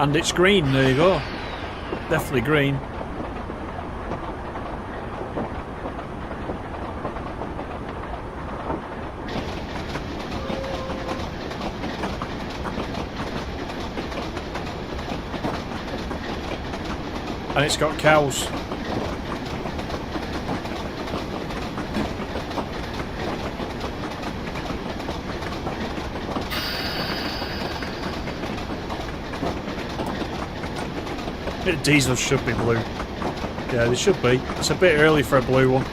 And it's green, there you go. Definitely green. And it's got cows. Diesel should be blue. Yeah, they should be. It's a bit early for a blue one.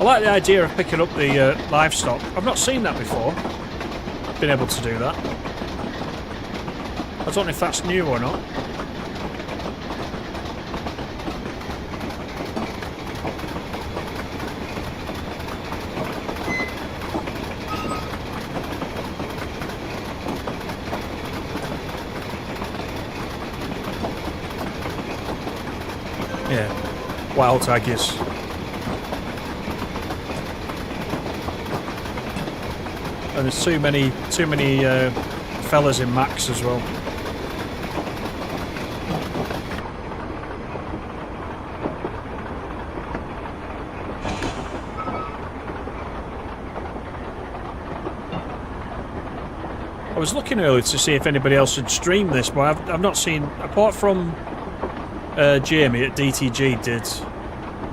I like the idea of picking up the livestock. I've not seen that before. Been able to do that. I don't know if that's new or not. Yeah, wild tigers. And there's too many fellas in Max as well. I was looking earlier to see if anybody else had streamed this, but I've not seen, apart from Jamie at DTG did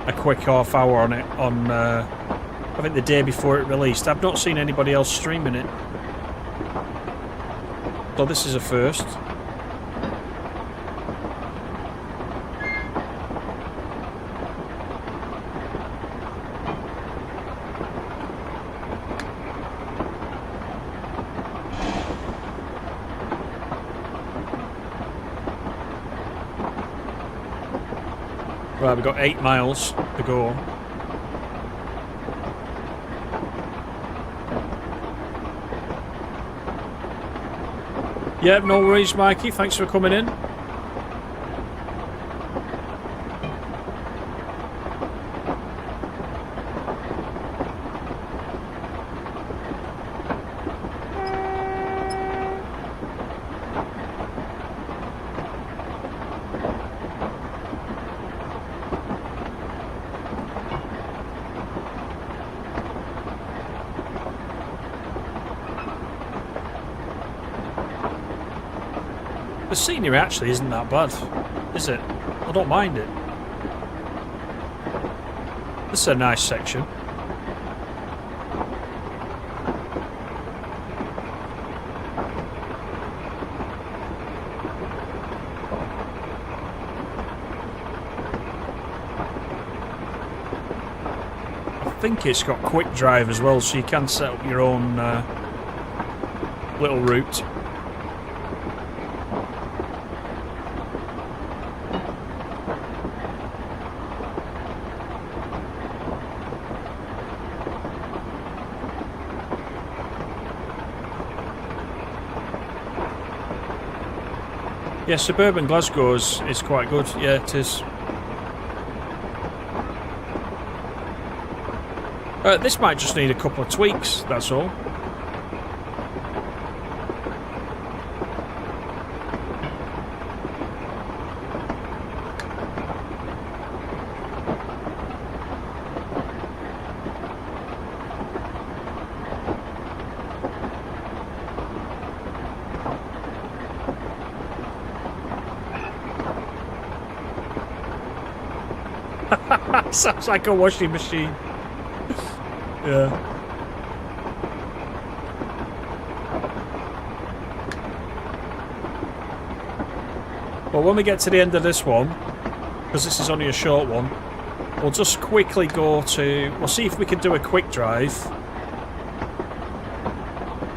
a quick half hour on it on I think the day before it released. I've not seen anybody else streaming it, so this is a first. Right, we've got 8 miles to go. Yeah, no worries, Mikey. Thanks for coming in. The scenery actually isn't that bad, is it? I don't mind it. This is a nice section. I think it's got quick drive as well, so you can set up your own little route. Yeah, suburban Glasgow is quite good. Yeah, it is. This might just need a couple of tweaks, that's all. Sounds like a washing machine. Yeah. Well, when we get to the end of this one, because this is only a short one, we'll just quickly go to... We'll see if we can do a quick drive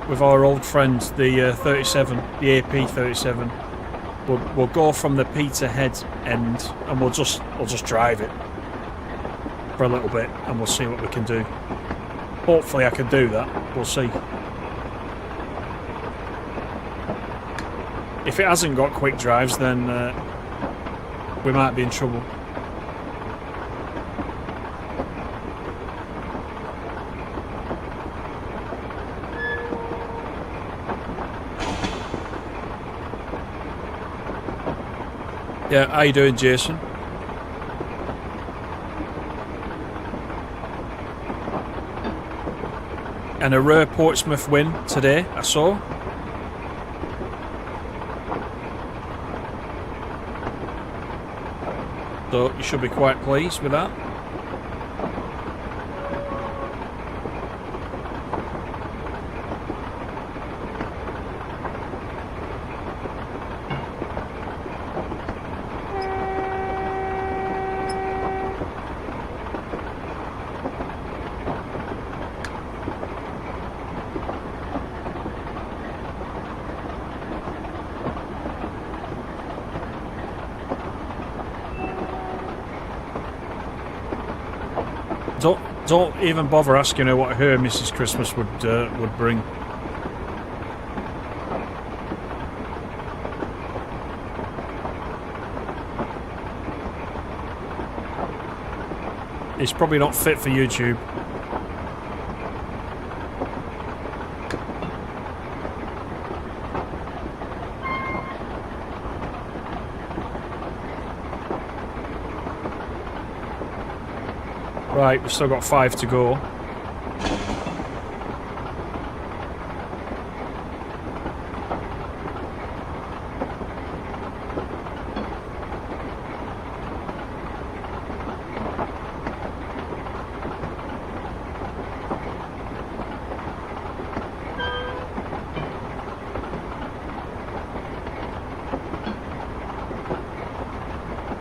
with our old friend, the 37, the AP 37. We'll go from the Peterhead end, and we'll just drive it for a little bit, and we'll see what we can do. Hopefully I can do that. We'll see. If it hasn't got quick drives, then we might be in trouble. Yeah, how you doing, Jason? And a rare Portsmouth win today, I saw. So you should be quite pleased with that. Don't even bother asking her what her Mrs. Christmas would bring. It's probably not fit for YouTube. Right, we've still got 5 to go.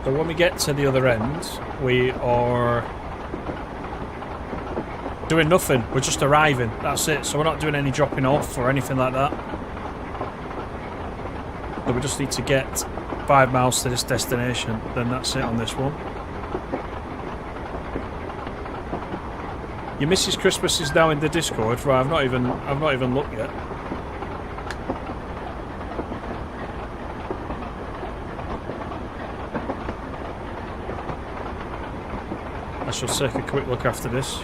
So when we get to the other end, we are doing nothing. We're just arriving. That's it. So we're not doing any dropping off or anything like that. So we just need to get 5 miles to this destination. Then that's it on this one. Your Mrs. Christmas is now in the Discord. Right, I've not even looked yet. I shall take a quick look after this.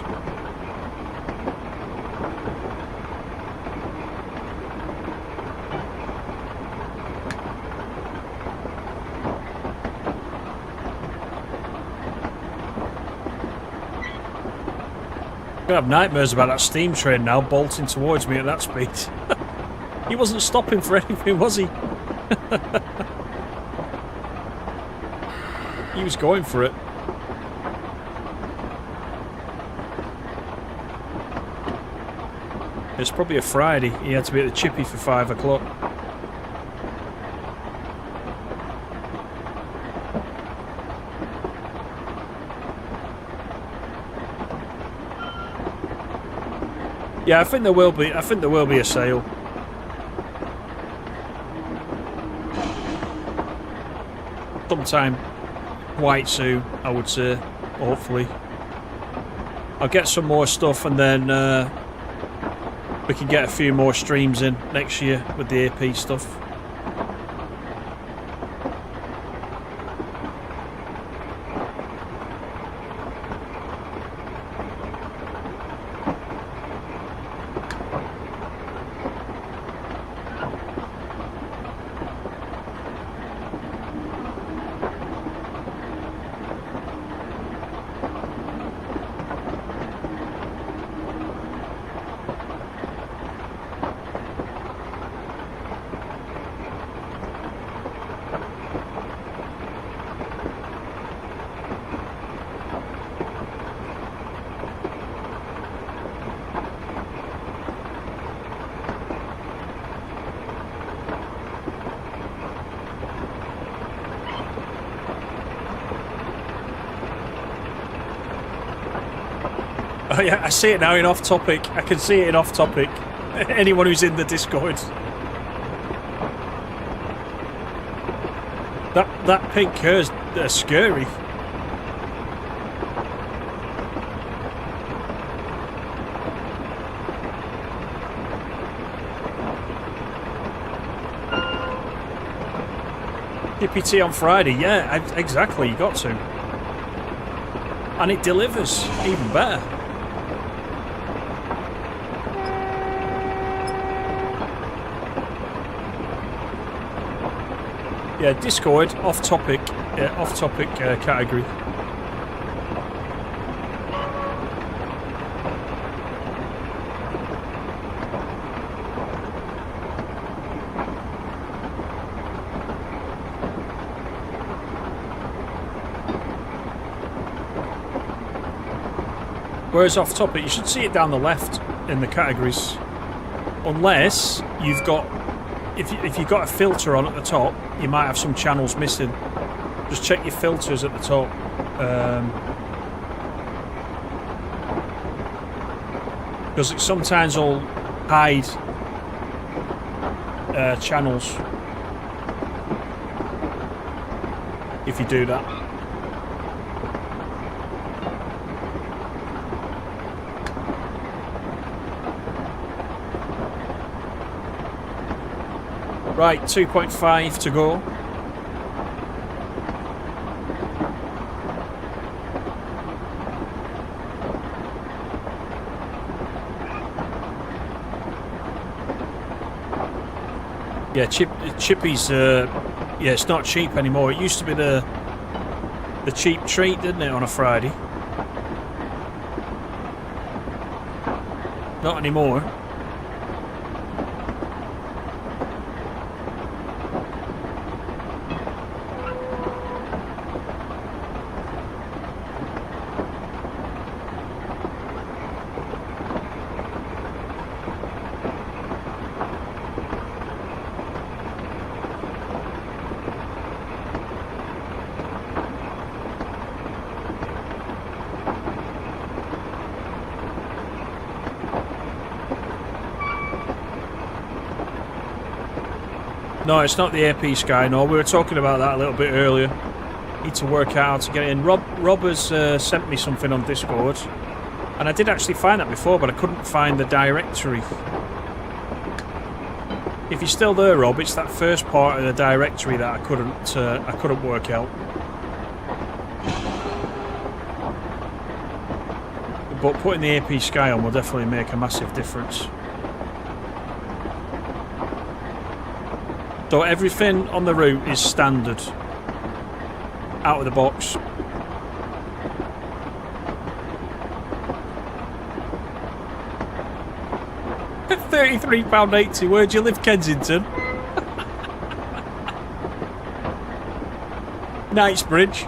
I have nightmares about that steam train now bolting towards me at that speed. He wasn't stopping for anything, was he? He was going for it. It's probably a Friday. He had to be at the chippy for 5 o'clock. Yeah, I think there will be. I think there will be a sale. Sometime quite soon, I would say. Hopefully, I'll get some more stuff, and then we can get a few more streams in next year with the AP stuff. Oh yeah, I see it now in off topic. I can see it in off topic. Anyone who's in the Discord. That pink hair's scary. PPT on Friday, yeah, exactly, you got to. And it delivers, even better. Yeah, Discord, off-topic category. Whereas off-topic, you should see it down the left in the categories. Unless you've got... If you've got a filter on at the top, you might have some channels missing. Just check your filters at the top. Because it sometimes will hide channels if you do that. Right, 2.5 to go. Yeah, Chippy's, yeah, it's not cheap anymore. It used to be the cheap treat, didn't it, on a Friday? Not anymore. No, it's not the AP Sky, no. We were talking about that a little bit earlier. Need to work out how to get it in. Rob has sent me something on Discord. And I did actually find that before, but I couldn't find the directory. If you're still there, Rob, it's that first part of the directory that I couldn't work out. But putting the AP Sky on will definitely make a massive difference. So everything on the route is standard. Out of the box. £33.80. Where do you live, Kensington? Knightsbridge.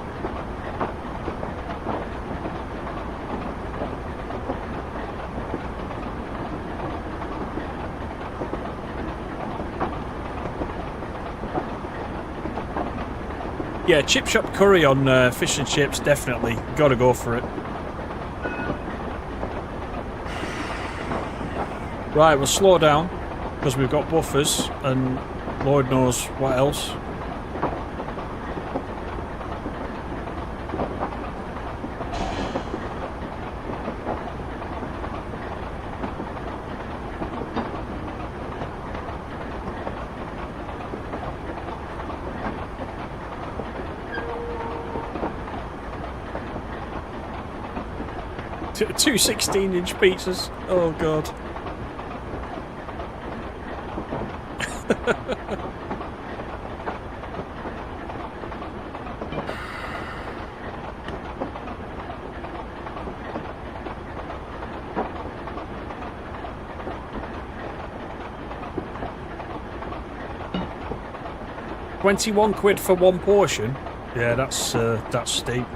Yeah, chip shop curry on fish and chips, definitely. Gotta go for it. Right, we'll slow down, because we've got buffers, and Lord knows what else. Two 16-inch pizzas. Oh, God. £21 for one portion. Yeah, that's steep.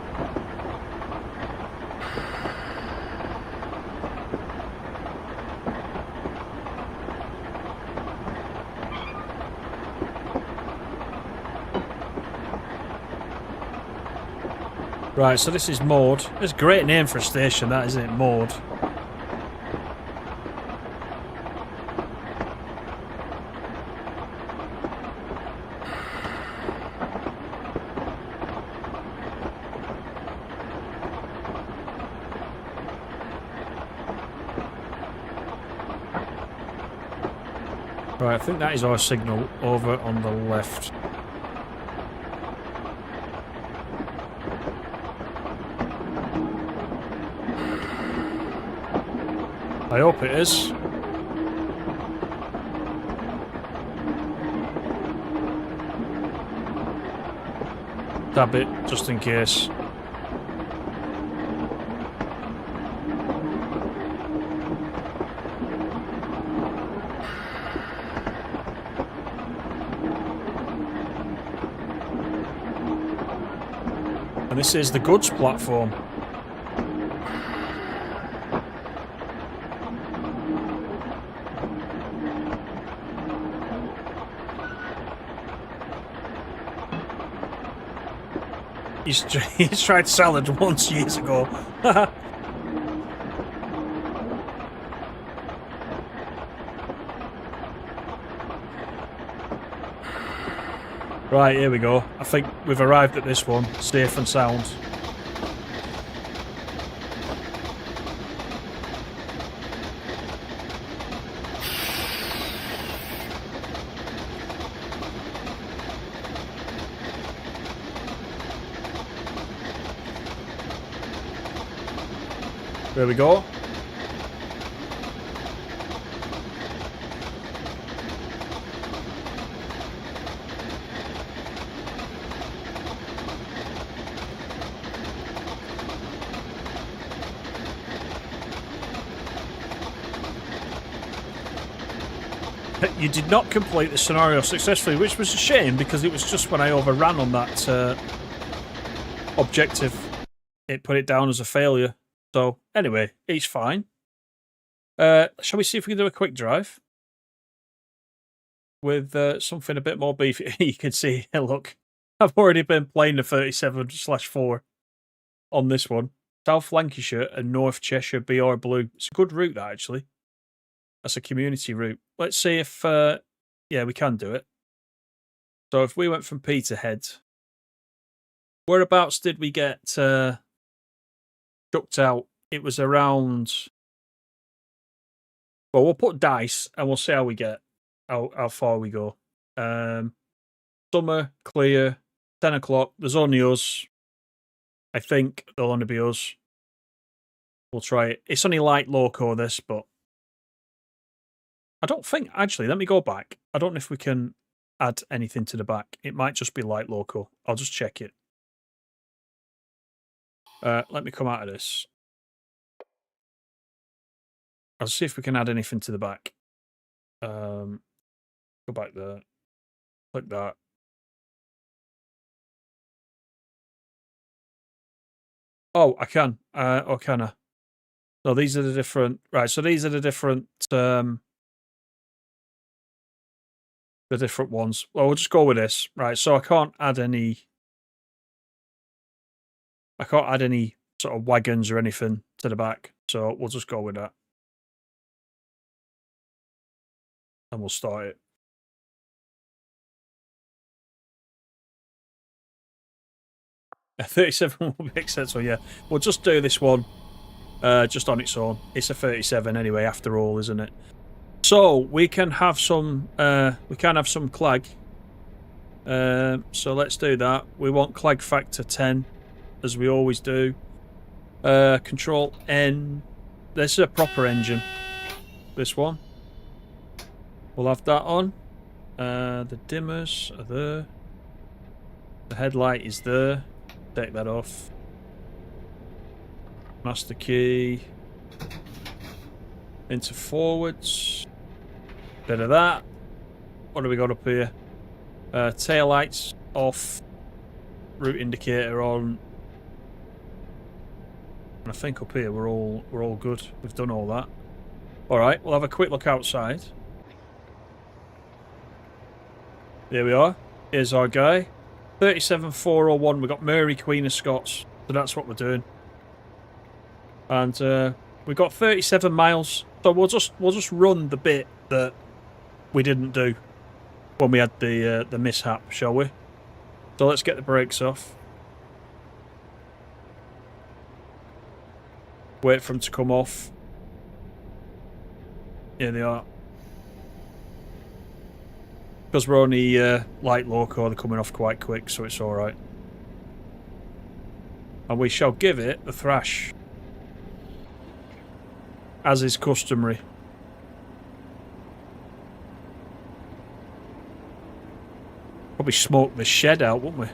Right, so this is Maud. It's a great name for a station, that, isn't it? Maud. Right, I think that is our signal over on the left. I hope it is. Tab it, just in case. And this is the goods platform. He's tried salad once years ago. Right, here we go. I think we've arrived at this one, safe and sound. There we go. You did not complete the scenario successfully, which was a shame because it was just when I overran on that objective, it put it down as a failure. So anyway, it's fine. Shall we see if we can do a quick drive with something a bit more beefy? You can see, look, I've already been playing the 37/4 on this one. South Lancashire and North Cheshire BR Blue. It's a good route, that, actually. That's a community route. Let's see if, yeah, we can do it. So if we went from Peterhead, whereabouts did we get chucked out? It was around... Well, we'll put dice and we'll see how we get, how far we go. Summer, clear, 10 o'clock. There's only us. I think there'll only be us. We'll try it. It's only light loco, this, but... I don't think, actually, let me go back. I don't know if we can add anything to the back. It might just be light loco. I'll just check it. Let me come out of this. I'll see if we can add anything to the back. Go back there. Click that. Oh, I can. Or can I? So these are the different... Right, so these are the different ones. Well, we'll just go with this. Right, so I can't add any sort of wagons or anything to the back. So we'll just go with that. And we'll start it. A 37 will be acceptable, yeah. We'll just do this one just on its own. It's a 37 anyway, after all, isn't it? So we can have some clag. So let's do that. We want clag factor 10, as we always do. Control N. This is a proper engine. This one. We'll have that on. The dimmers are there. The headlight is there. Take that off. Master key. Into forwards. Bit of that. What do we got up here? Tail lights off. Route indicator on. And I think up here we're all good. We've done all that. Alright, we'll have a quick look outside. There we are. Here's our guy. 37401. We've got Mary, Queen of Scots. So that's what we're doing. And we've got 37 miles. So we'll just run the bit that we didn't do when we had the mishap, shall we? So let's get the brakes off. Wait for them to come off. Here they are. Because we're only light loco, they're coming off quite quick, so it's alright. And we shall give it the thrash. As is customary. Probably smoke the shed out, wouldn't we?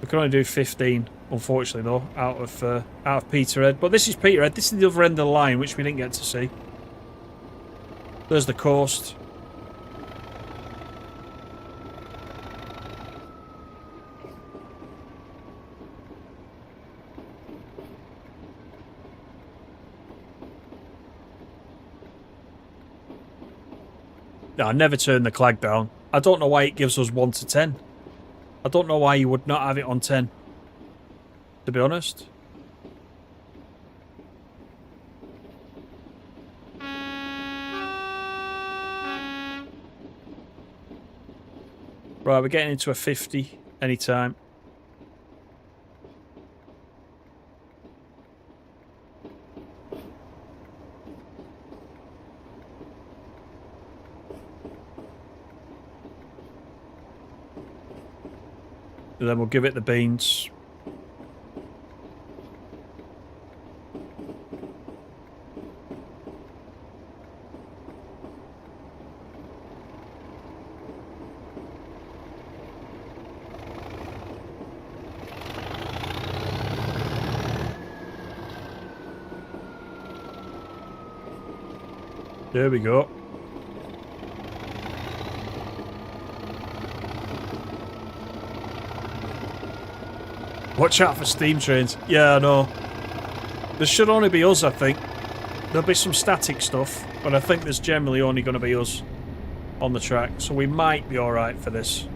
We can only do 15, unfortunately, though, out of Peterhead. But this is Peterhead. This is the other end of the line, which we didn't get to see. There's the coast. No, I never turn the clag down. I don't know why it gives us 1 to 10. I don't know why you would not have it on 10. To be honest. Right, we're getting into a 50 anytime. And then we'll give it the beans. There we go. Watch out for steam trains. Yeah, I know. There should only be us, I think. There'll be some static stuff, but I think there's generally only going to be us on the track, so we might be alright for this.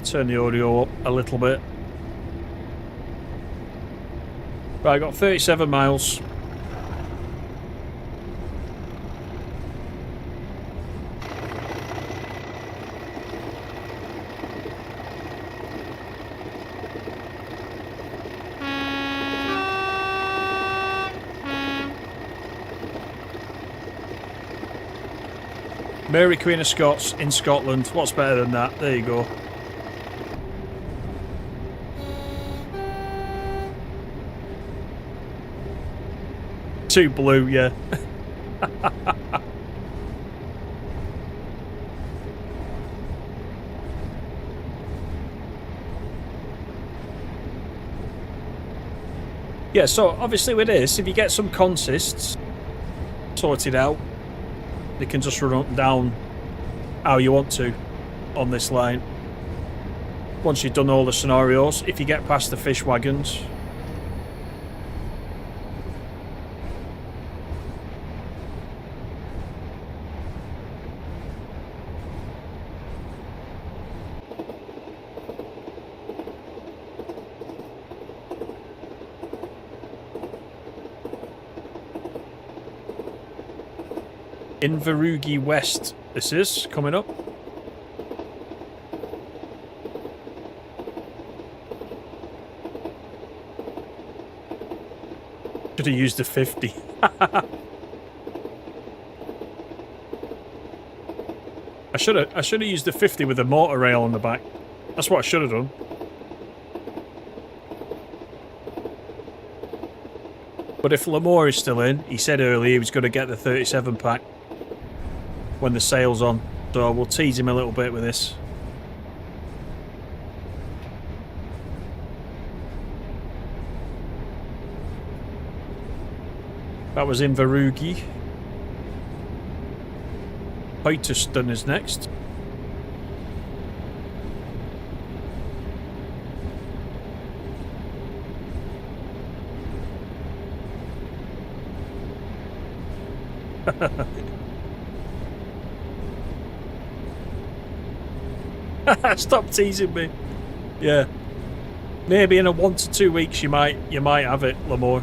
Turn the audio up a little bit. Right, I got 37 miles. Mary, Queen of Scots in Scotland. What's better than that? There you go. Too blue, yeah. Yeah, so obviously with this, if you get some consists sorted out, they can just run up and down how you want to on this line. Once you've done all the scenarios, if you get past the fish wagons. Inverugie West, this is coming up. Should have used the 50. I should have used the 50 with the motor rail on the back. That's what I should have done. But if Lamore is still in, he said earlier he was going to get the 37 pack when the sale's on, so we'll tease him a little bit with this. That was Inverugie. Peterhead is next. Stop teasing me. Yeah. Maybe in a 1 to 2 weeks you might have it, Lamore.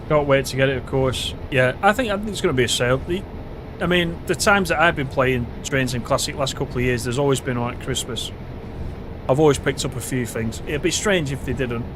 Can't wait to get it, of course. Yeah, I think it's going to be a sale. I mean, the times that I've been playing Trains in Classic last couple of years, there's always been like Christmas. I've always picked up a few things. It'd be strange if they didn't.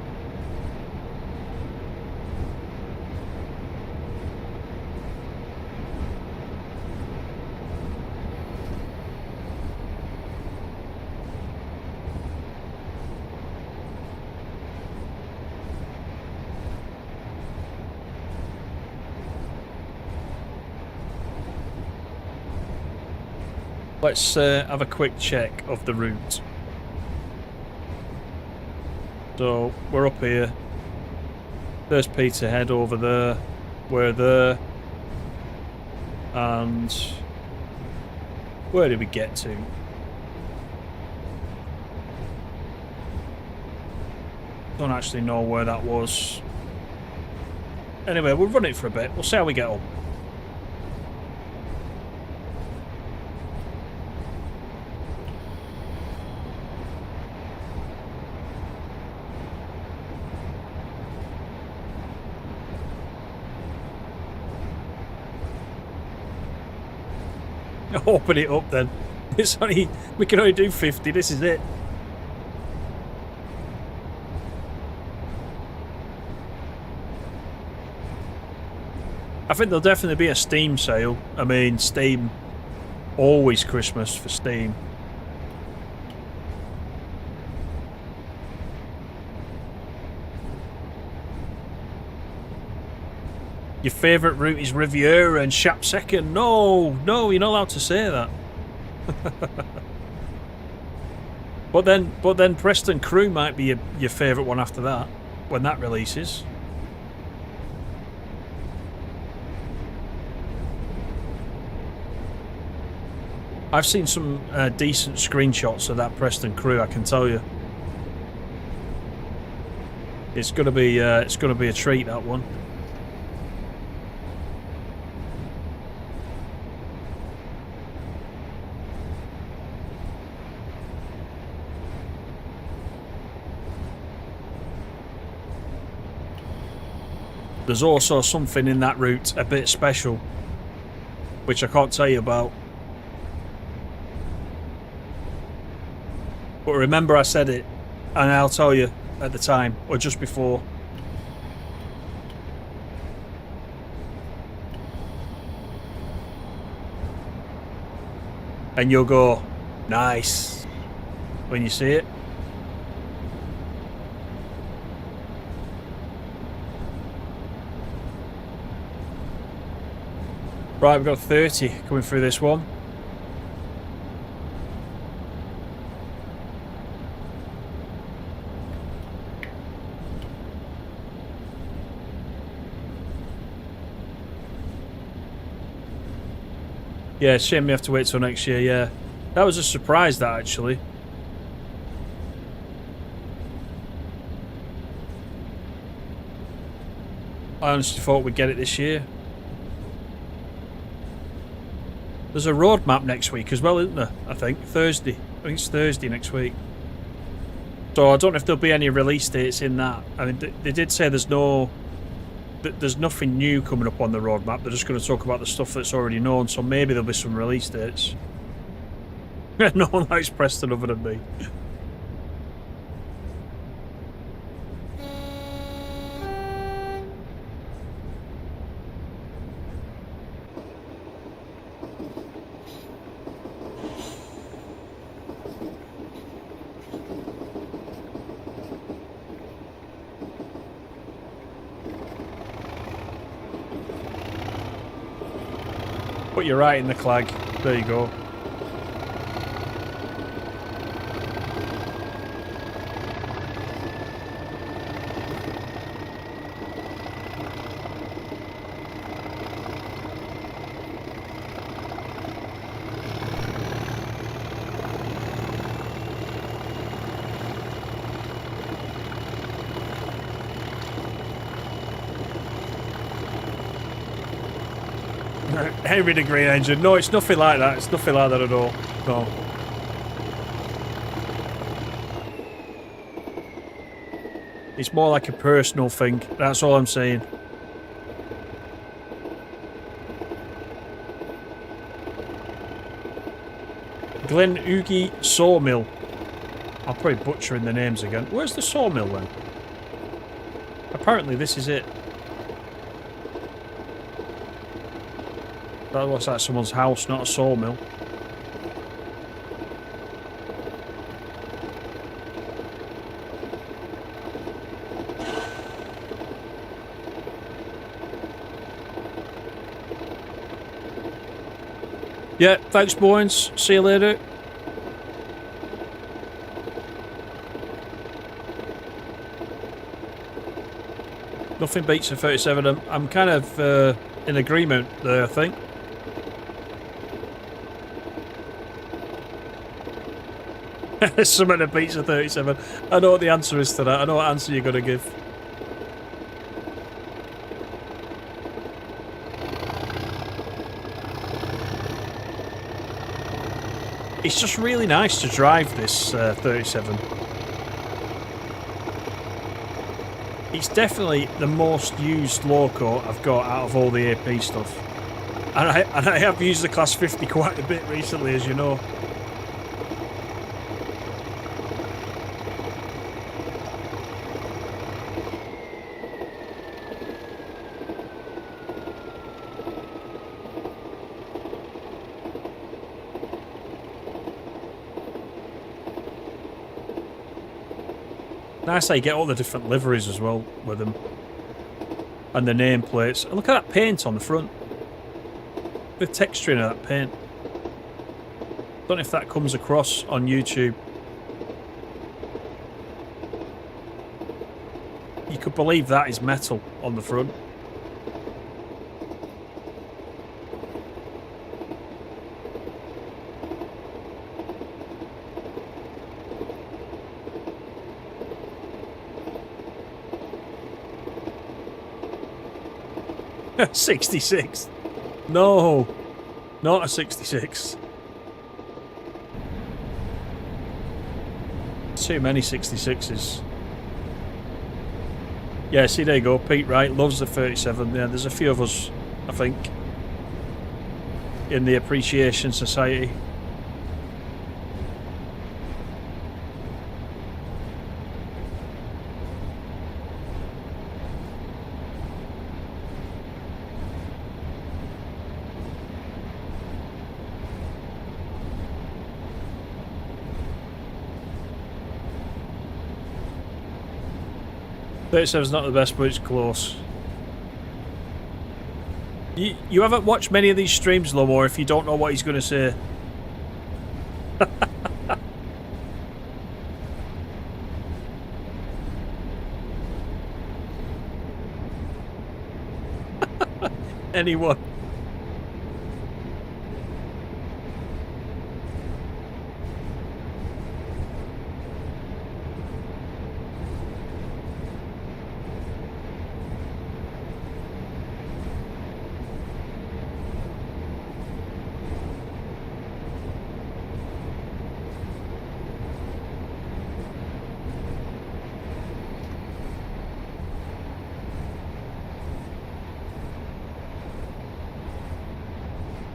Let's have a quick check of the route. So, we're up here. There's Peterhead over there. We're there. And where did we get to? Don't actually know where that was. Anyway, we'll run it for a bit. We'll see how we get on. Open it up then. It's only, we can only do 50, this is it. I think there'll definitely be a Steam sale. I mean, Steam, always Christmas for Steam. Your favourite route is Riviera and Shap Second. No, you're not allowed to say that. But then Preston Crew might be your favourite one after that, when that releases. I've seen some decent screenshots of that Preston Crew, I can tell you. It's gonna be a treat, that one. There's also something in that route a bit special, which I can't tell you about. But remember I said it, and I'll tell you at the time, or just before. And you'll go, nice, when you see it. Right, we've got 30 coming through this one. Yeah, shame we have to wait till next year, yeah. That was a surprise, that, actually. I honestly thought we'd get it this year. There's a road map next week as well, isn't there? I think. Thursday. I think it's Thursday next week. So I don't know if there'll be any release dates in that. I mean, they did say there's nothing new coming up on the roadmap. They're just going to talk about the stuff that's already known, so maybe there'll be some release dates. No one likes Preston other than me. Put you right in the clag. There you go. Henry the Green Engine. No, it's nothing like that. It's nothing like that at all. No. It's more like a personal thing. That's all I'm saying. Glen Oogie Sawmill. I'm probably butchering the names again. Where's the sawmill then? Apparently this is it. That looks like someone's house, not a sawmill. Yeah, thanks, boys. See you later. Nothing beats a 37. I'm kind of in agreement there, I think. There's something that beats a 37. I know what the answer is to that. I know what answer you're going to give. It's just really nice to drive this 37. It's definitely the most used loco I've got out of all the AP stuff. And I have used the Class 50 quite a bit recently, as you know. Nice how you get all the different liveries as well with them. And the nameplates. And look at that paint on the front. The texturing of that paint. Don't know if that comes across on YouTube. You could believe that is metal on the front. $66. No, not a 66. Too many 66s. Yeah, see, there you go. Pete Wright loves the 37. Yeah, there's a few of us, I think, in the Appreciation Society. Is not the best, but it's close. You haven't watched many of these streams, Lomore, if you don't know what he's going to say. Anyone.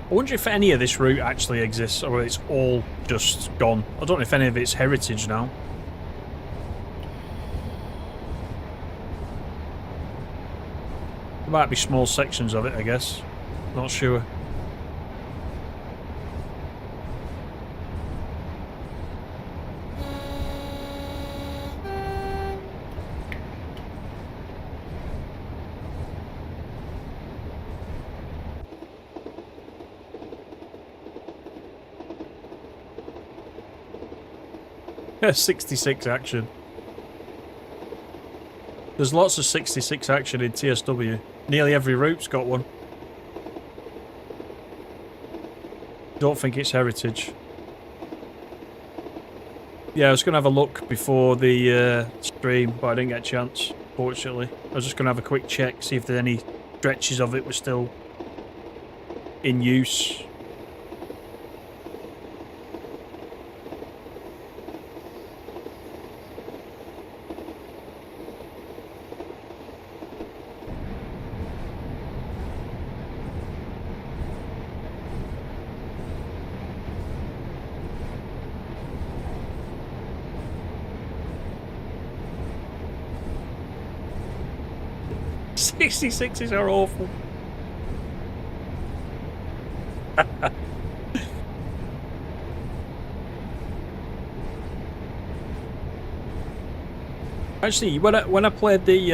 I wonder if any of this route actually exists, or it's all just gone. I don't know if any of it's heritage now. There might be small sections of it, I guess. Not sure. Yeah, 66 action. There's lots of 66 action in TSW. Nearly every route's got one. Don't think it's heritage. Yeah, I was going to have a look before the stream, but I didn't get a chance, fortunately. I was just going to have a quick check, see if there's any stretches of it were still in use. Sixes are awful. Actually, when I played the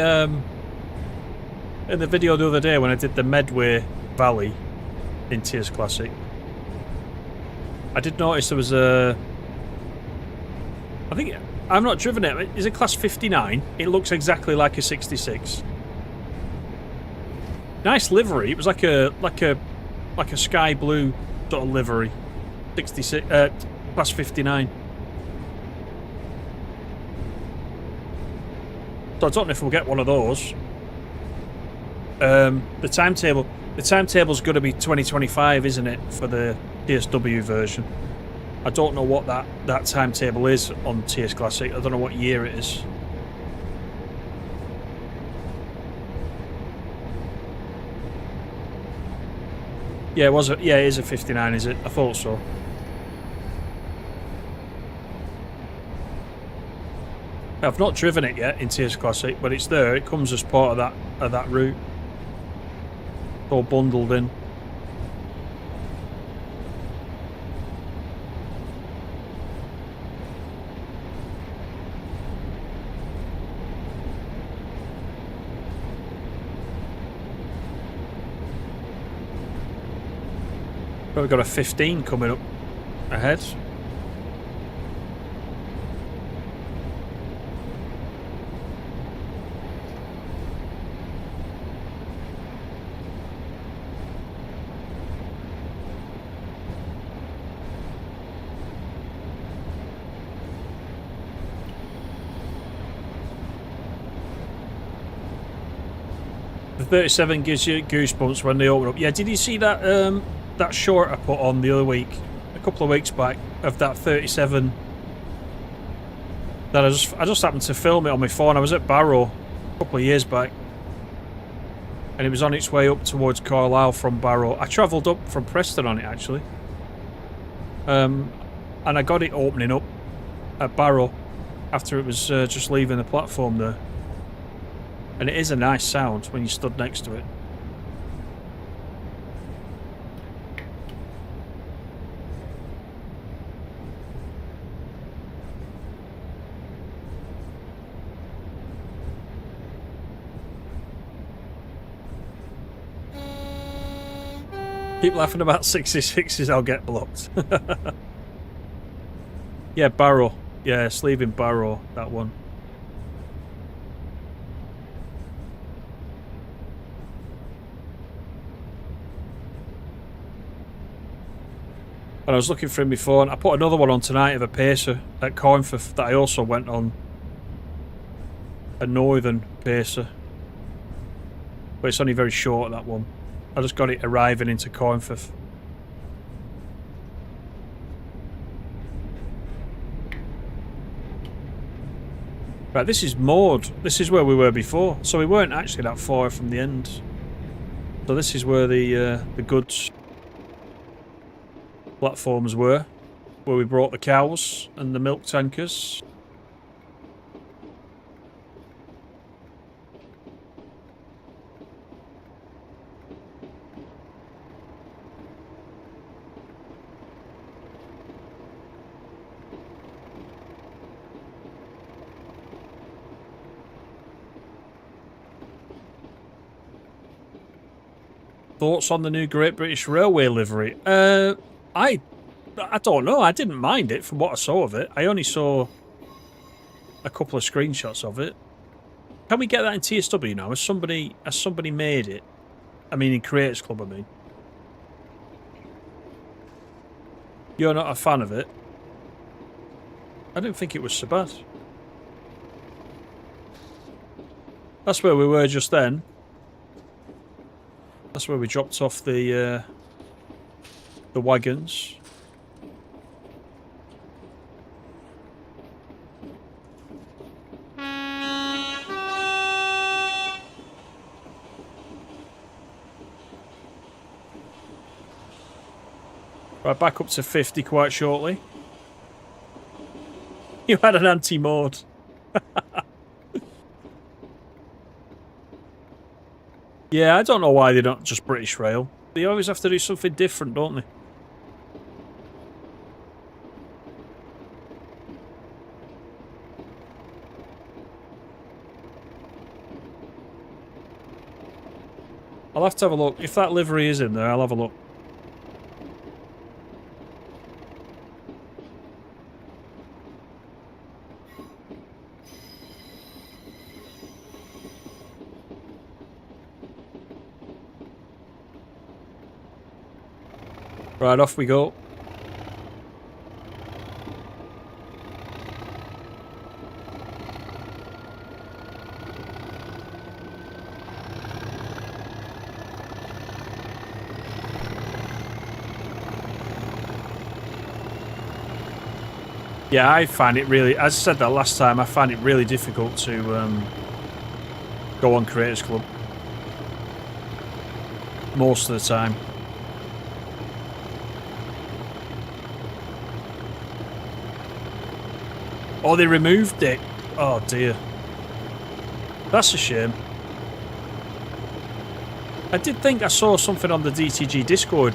in the video the other day when I did the Medway Valley in Tears Classic, I did notice there was a. I think I've not driven it. Is it class 59? It looks exactly like a 66. Nice livery. It was like a sky blue sort of livery. 66 class 59. So I don't know if we'll get one of those. The timetable's going to be 2025, isn't it, for the TSW version? I don't know what that timetable is on TS Classic. I don't know what year it is. Yeah, it is a 59, is it? I thought so. I've not driven it yet in TS Classic, but it's there. It comes as part of that route. All bundled in. We've got a 15 coming up ahead. The 37 gives you goosebumps when they open up. Yeah, did you see that that short I put on the other week, a couple of weeks back, of that 37? That I just happened to film it on my phone. I was at Barrow a couple of years back. And it was on its way up towards Carlisle from Barrow. I travelled up from Preston on it, actually. And I got it opening up at Barrow after it was just leaving the platform there. And it is a nice sound when you stood next to it. Keep laughing about 66s, I'll get blocked. Yeah, Barrow. Yeah, it's leaving Barrow, that one. And I was looking for him before, and I put another one on tonight of a pacer at Coinforth that I also went on. A northern pacer. But it's only very short, that one. I just got it arriving into Coinforth. Right, this is moored. This is where we were before. So we weren't actually that far from the end. So this is where the goods platforms were. Where we brought the cows and the milk tankers. Thoughts on the new Great British Railway livery? I don't know. I didn't mind it from what I saw of it. I only saw a couple of screenshots of it. Can we get that in TSW now? Has somebody made it? I mean, in Creators Club, I mean. You're not a fan of it? I didn't think it was so bad. That's where we were just then. That's where we dropped off the wagons. Right, back up to 50 quite shortly. You had an anti-mode. Yeah, I don't know why they're not just British Rail. They always have to do something different, don't they? I'll have to have a look. If that livery is in there, I'll have a look. Right, off we go. Yeah, I find it really, as I said that last time, I find it really difficult to go on Creators Club. Most of the time. Oh, they removed it. Oh dear. That's a shame. I did think I saw something on the DTG Discord.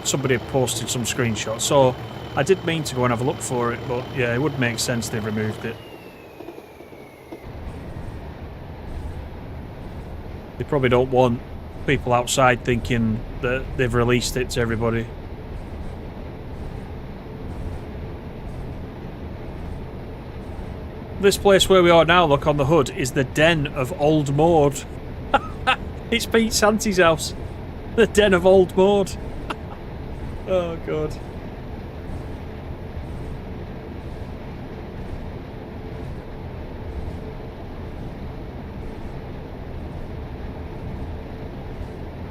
Somebody had posted some screenshots, so I did mean to go and have a look for it, but yeah, it would make sense they've removed it. They probably don't want people outside thinking that they've released it to everybody. This place where we are now, look on the hood, is the den of Old Maud. It's Pete Santi's house. The den of Old Maud. Oh, God.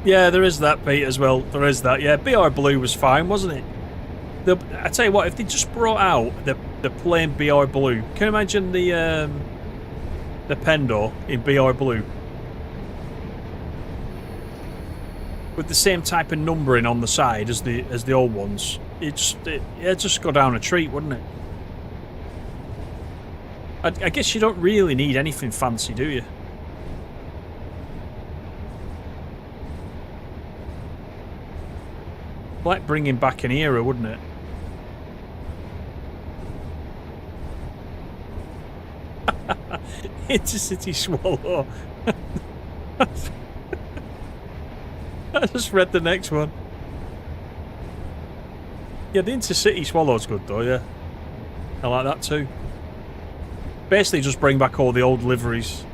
Yeah, there is that, Pete, as well. There is that. Yeah, BR Blue was fine, wasn't it? I tell you what, if they just brought out the plain BR Blue, can you imagine the the Pendo in BR Blue. With the same type of numbering on the side as the old ones. It'd just go down a treat, wouldn't it? I guess you don't really need anything fancy, do you? Like bringing back an era, wouldn't it? Intercity Swallow. I just read the next one. Yeah, the Intercity Swallow's good though, yeah. I like that too. Basically just bring back all the old liveries.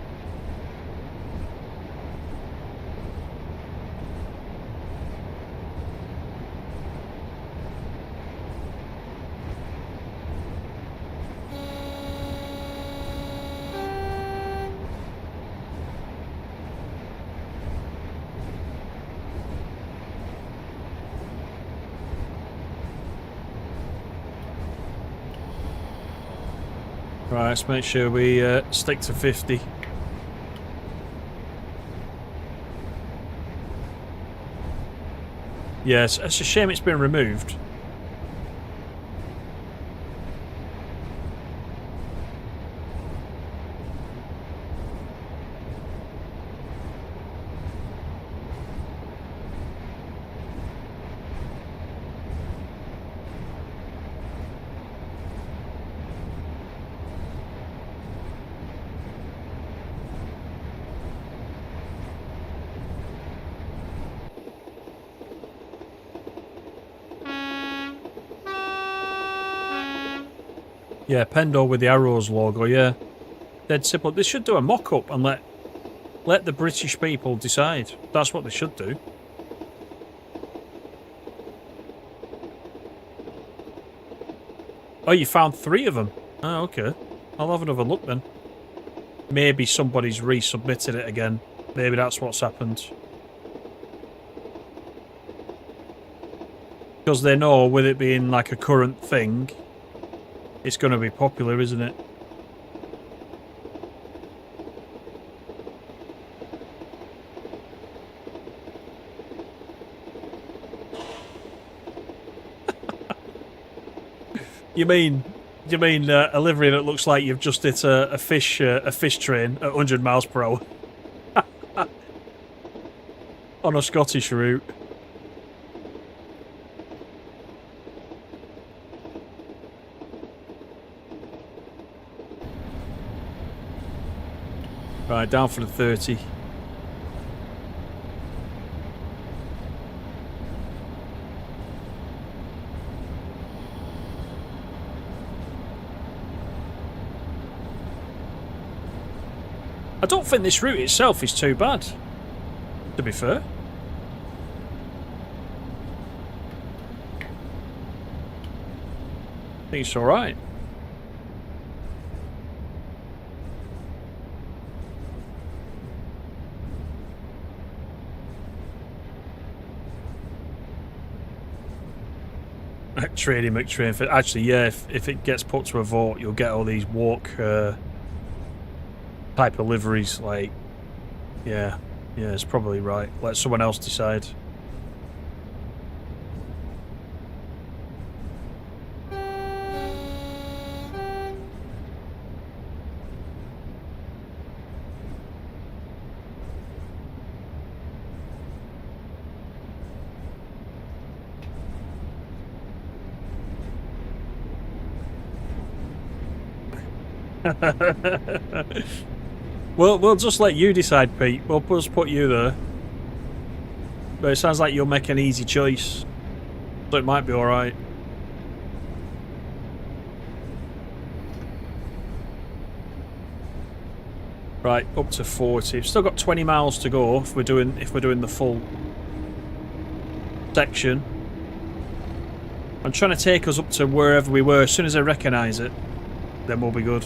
Right, let's make sure we stick to 50. Yes, it's a shame it's been removed. Yeah, Pendo with the Arrows logo, yeah. Dead simple. They should do a mock-up and let the British people decide. That's what they should do. Oh, you found 3 of them? Oh, okay. I'll have another look then. Maybe somebody's resubmitted it again. Maybe that's what's happened. Because they know, with it being like a current thing, it's going to be popular, isn't it? You mean a livery that looks like you've just hit a fish train at 100 miles per hour on a Scottish route? Right, down for the 30. I don't think this route itself is too bad, to be fair. I think it's alright. Trading McTrain. Actually, yeah, if it gets put to a vote, you'll get all these walk type of liveries. Like, yeah, it's probably right. Let someone else decide. We'll just let you decide, Pete. We'll just put you there. But it sounds like you'll make an easy choice, so it might be alright. Right, up to 40. We've still got 20 miles to go if we're doing the full section. I'm trying to take us up to wherever we were. As soon as I recognise it, then we'll be good.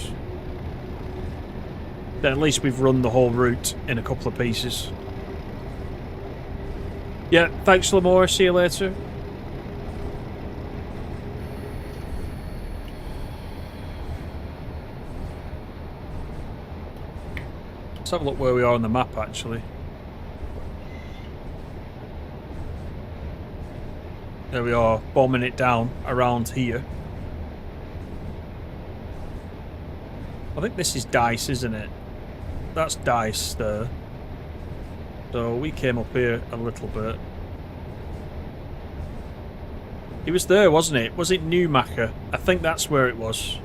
Then at least we've run the whole route in a couple of pieces. Yeah, thanks Lamore, see you later. Let's have a look where we are on the map, actually. There we are, bombing it down around here. I think this is Dice, isn't it? That's Dice there. So we came up here a little bit. It was there, wasn't it? Was it Newmacher? I think that's where it was.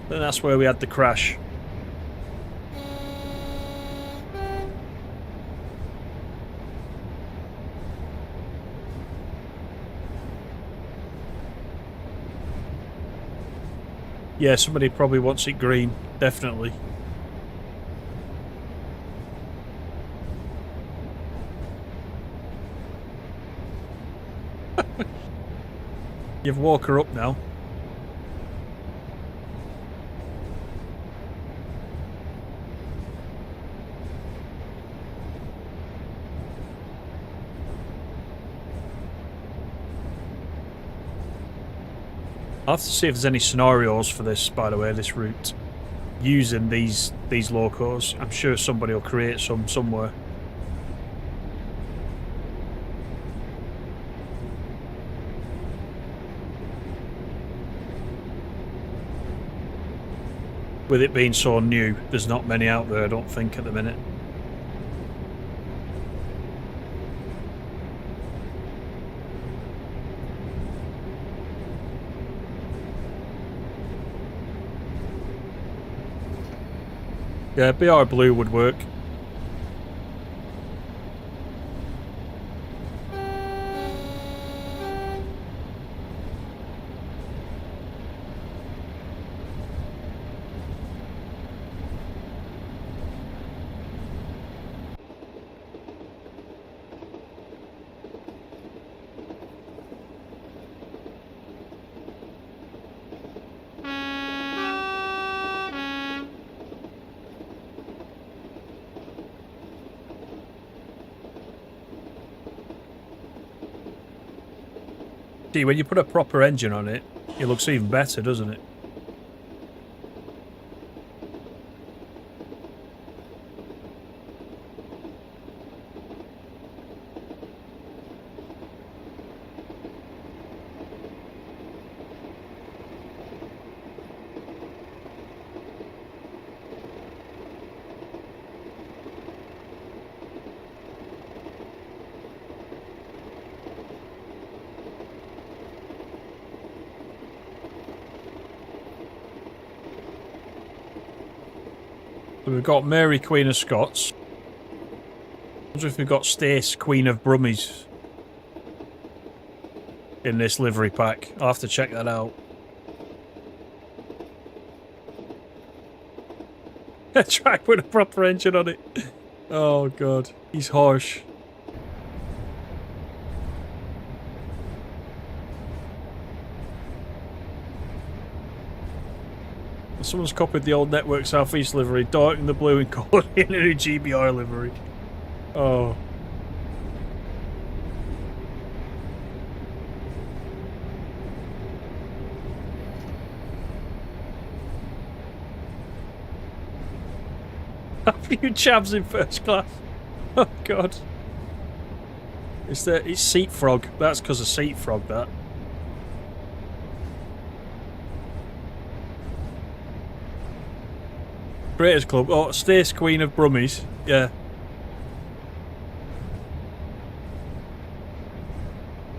I think that's where we had the crash. Yeah, somebody probably wants it green. Definitely. You've woke her up now. I'll have to see if there's any scenarios for this, by the way, this route. Using these locos. I'm sure somebody will create some somewhere. With it being so new, there's not many out there, I don't think, at the minute. Yeah, BR Blue would work. See, when you put a proper engine on it, it looks even better, doesn't it? So we've got Mary, Queen of Scots. I wonder if we've got Stace, Queen of Brummies in this livery pack. I'll have to check that out. Try with a proper engine on it. Oh god, he's harsh. Someone's copied the old Network Southeast livery, darting the blue and calling it a new GBR livery. Oh. A few chavs in first class. Oh god. It's Seat Frog. That's because of Seat Frog, that. Creators Club. Oh, Stace, Queen of Brummies. Yeah.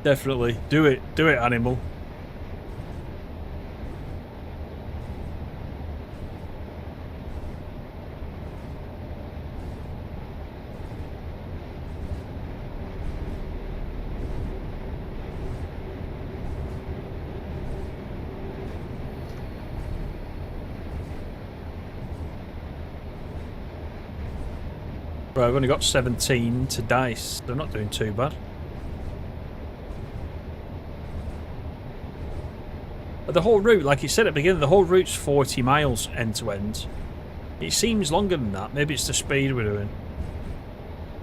Definitely. Do it. Do it, animal. Right, I've only got 17 to dice. They're not doing too bad. But the whole route, like you said at the beginning, the whole route's 40 miles end to end. It seems longer than that. Maybe it's the speed we're doing.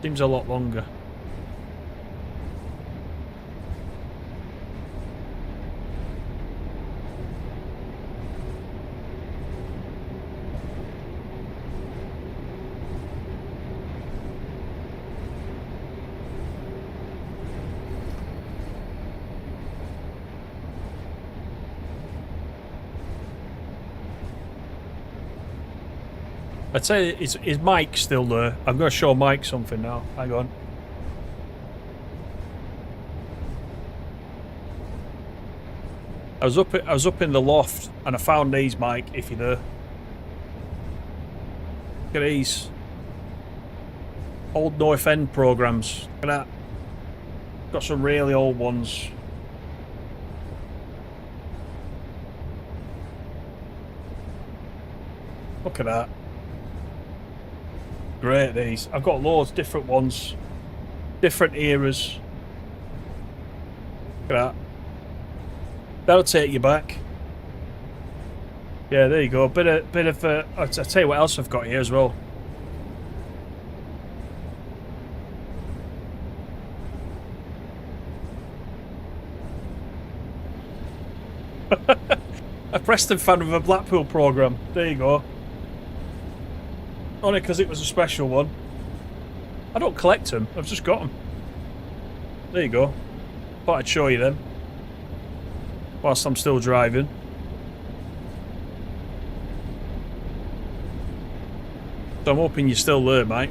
Seems a lot longer. I tell you, is Mike still there? I'm going to show Mike something now. Hang on. I was up in the loft and I found these, Mike. If you're there, look at these old North End programs. Look at that. Got some really old ones. Look at that. Great, these. I've got loads, different ones, different eras. Look at that. That'll take you back. Yeah, there you go. Bit of. I'll tell you what else I've got here as well. A Preston fan of a Blackpool programme. There you go. Only because it was a special one. I don't collect them. I've just got them. There you go. Thought I'd show you them. Whilst I'm still driving. So I'm hoping you're still there, mate.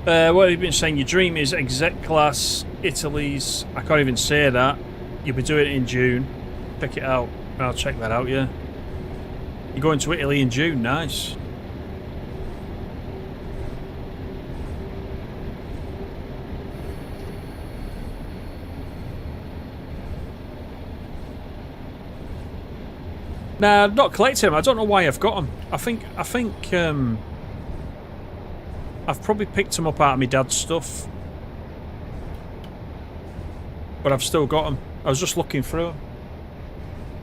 What have you been saying? Your dream is exec class, Italy's. I can't even say that. You'll be doing it in June. Check it out. I'll check that out, yeah. You're going to Italy in June, nice. Nah, I've not collected them. I don't know why I've got them. I think I've probably picked them up out of my dad's stuff. But I've still got them. I was just looking through them.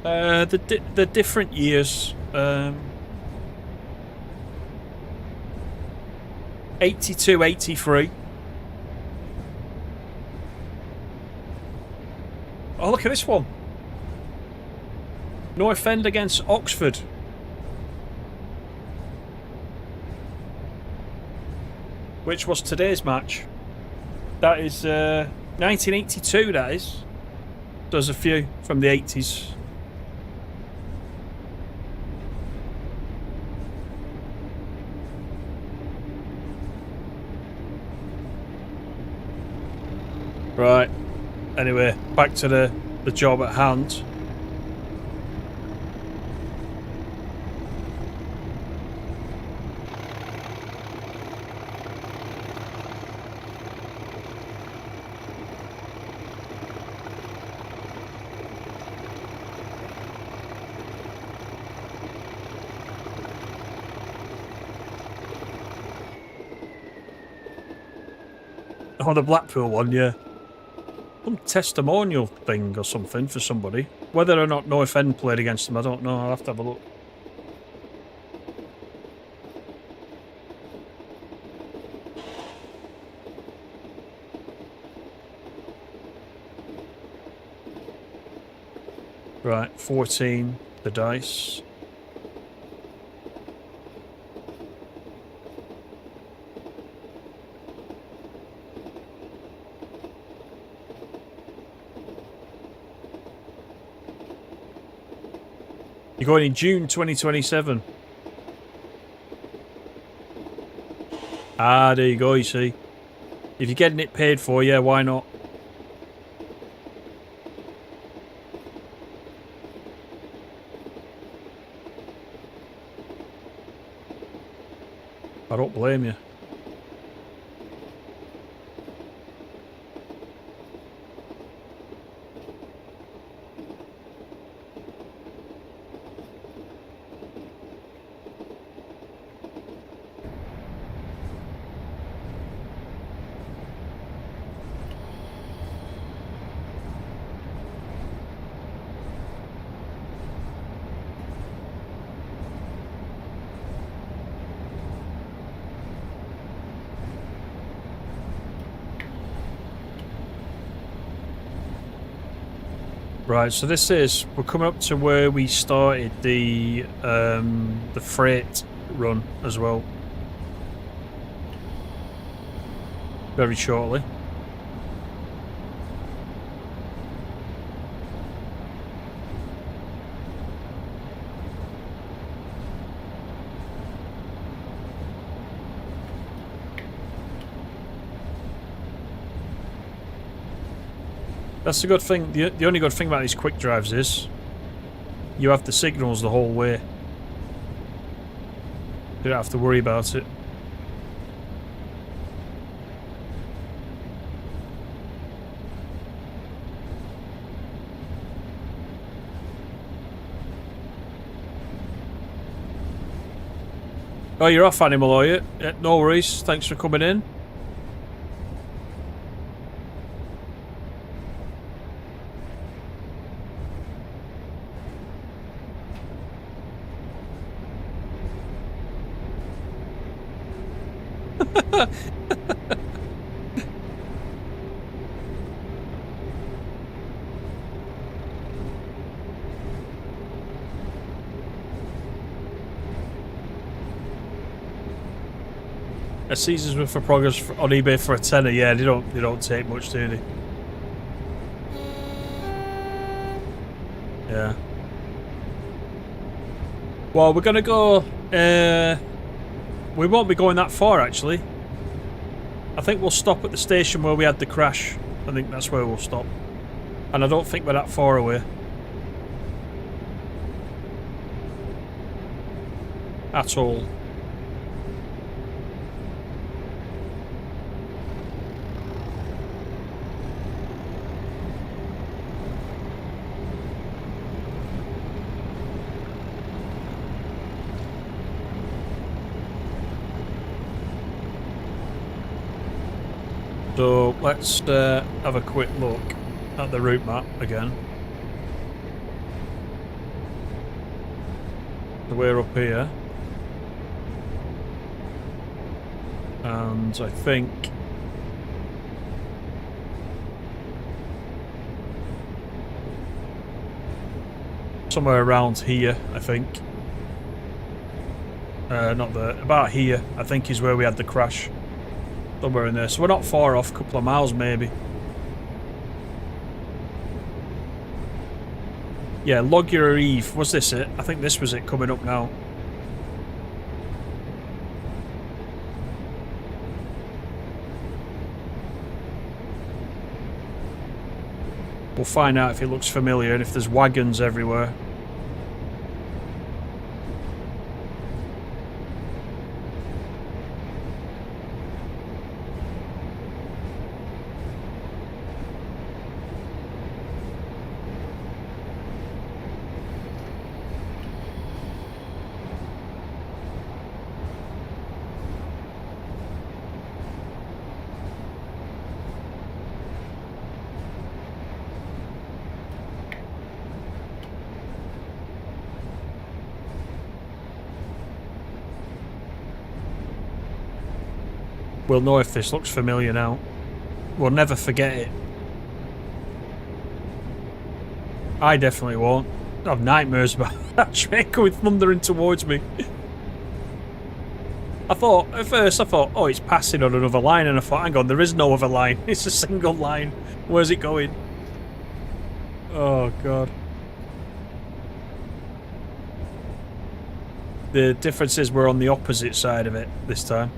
The different years. 82, 83. Oh, look at this one. North End against Oxford. Which was today's match. That is 1982, that is. There's a few from the 80s. Right. Anyway, back to the job at hand. Oh, the Blackpool one, yeah. Some testimonial thing or something for somebody. Whether or not North End played against them, I don't know. I'll have to have a look. Right, 14, the dice. You're going in June 2027. Ah, there you go, you see. If you're getting it paid for, yeah, why not? I don't blame you. Right, so this is, we're coming up to where we started the freight run as well. Very shortly. That's the good thing. The only good thing about these quick drives is you have the signals the whole way. You don't have to worry about it. Oh, you're off, Animal, are you? Yeah, no worries. Thanks for coming in. A Caesar's with for progress on eBay for a tenner. Yeah, they don't take much, do they? Yeah. Well, we're gonna go. We won't be going that far, actually. I think we'll stop at the station where we had the crash. I think that's where we'll stop. And I don't think we're that far away. At all. So let's have a quick look at the route map again. So we're up here. And I think somewhere around here, I think. Not there, about here, I think is where we had the crash. Somewhere in there, so we're not far off, a couple of miles maybe. Yeah, Logia Eve, was this it? I think this was it coming up now. We'll find out if it looks familiar and if there's wagons everywhere. We'll know if this looks familiar now. We'll never forget it. I definitely won't. I have nightmares about that train coming thundering towards me. At first I thought, oh, it's passing on another line, and I thought, hang on, there is no other line. It's a single line. Where's it going? Oh, God. The difference is we're on the opposite side of it this time.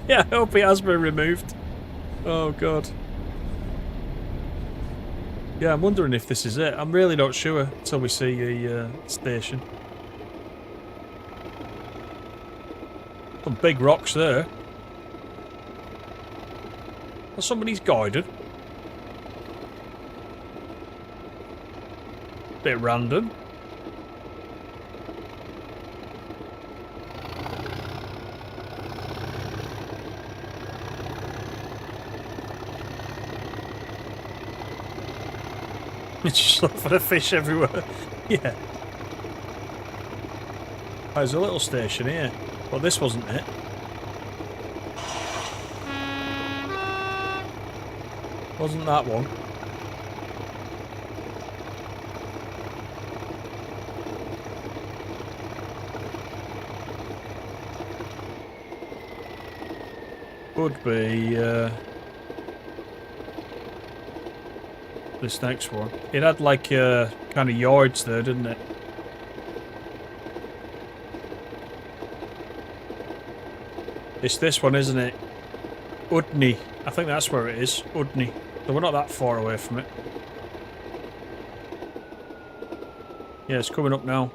Yeah, I hope it has been removed. Oh, God. Yeah, I'm wondering if this is it. I'm really not sure until we see the station. Some big rocks there. Well, somebody's guided. Bit random. It's just look for the fish everywhere. Yeah. There's a little station here. Well, this wasn't it. Wasn't that one. Could be this next one. It had like kind of yards there, didn't it? It's this one, isn't it? Udny. I think that's where it is. Udny. So we're not that far away from it. Yeah, it's coming up now.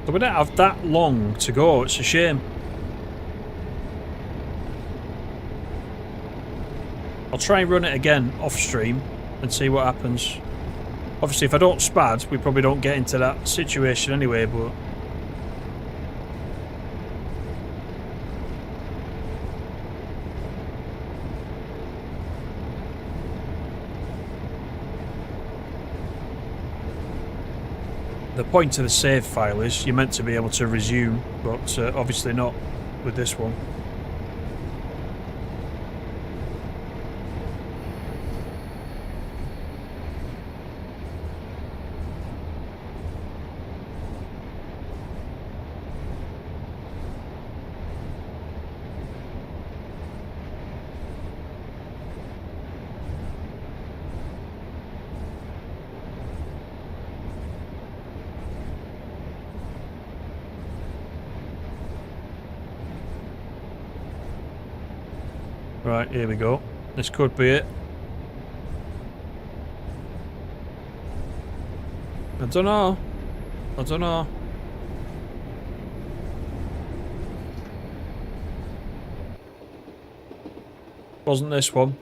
So we don't have that long to go, it's a shame. I'll try and run it again off stream and see what happens. Obviously if I don't spad, we probably don't get into that situation anyway, but... The point of the save file is you're meant to be able to resume, but obviously not with this one. Right, here we go. This could be it. I don't know. I don't know. Wasn't this one.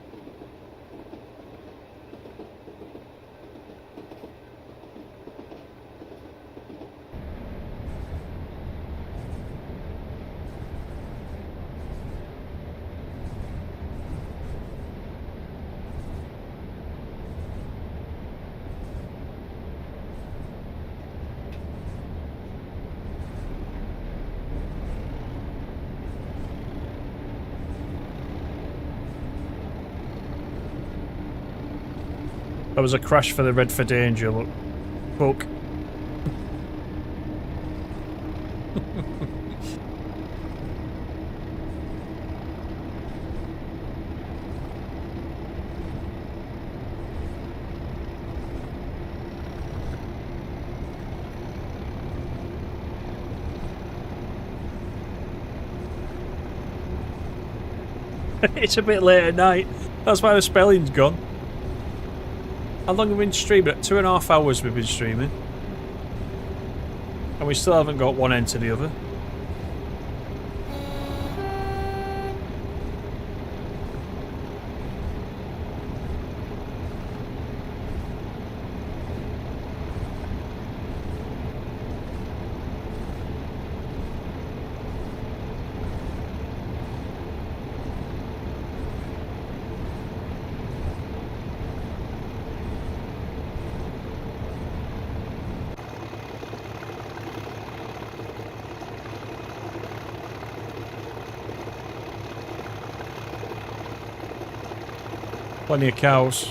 That was a crash for the Redford Angel. Look. Book. It's a bit late at night. That's why the spelling's gone. How long have we been streaming? 2.5 hours we've been streaming. And we still haven't got one end to the other. Plenty of cows.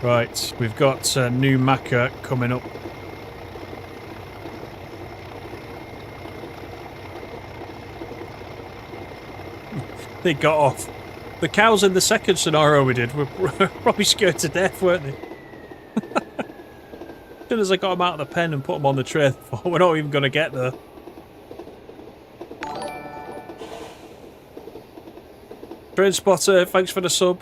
Right, we've got new Macca coming up. They got off. The cows in the second scenario we did were probably scared to death, weren't they? As soon as I got them out of the pen and put them on the tray, I thought, we're not even going to get there. Train spotter, thanks for the sub.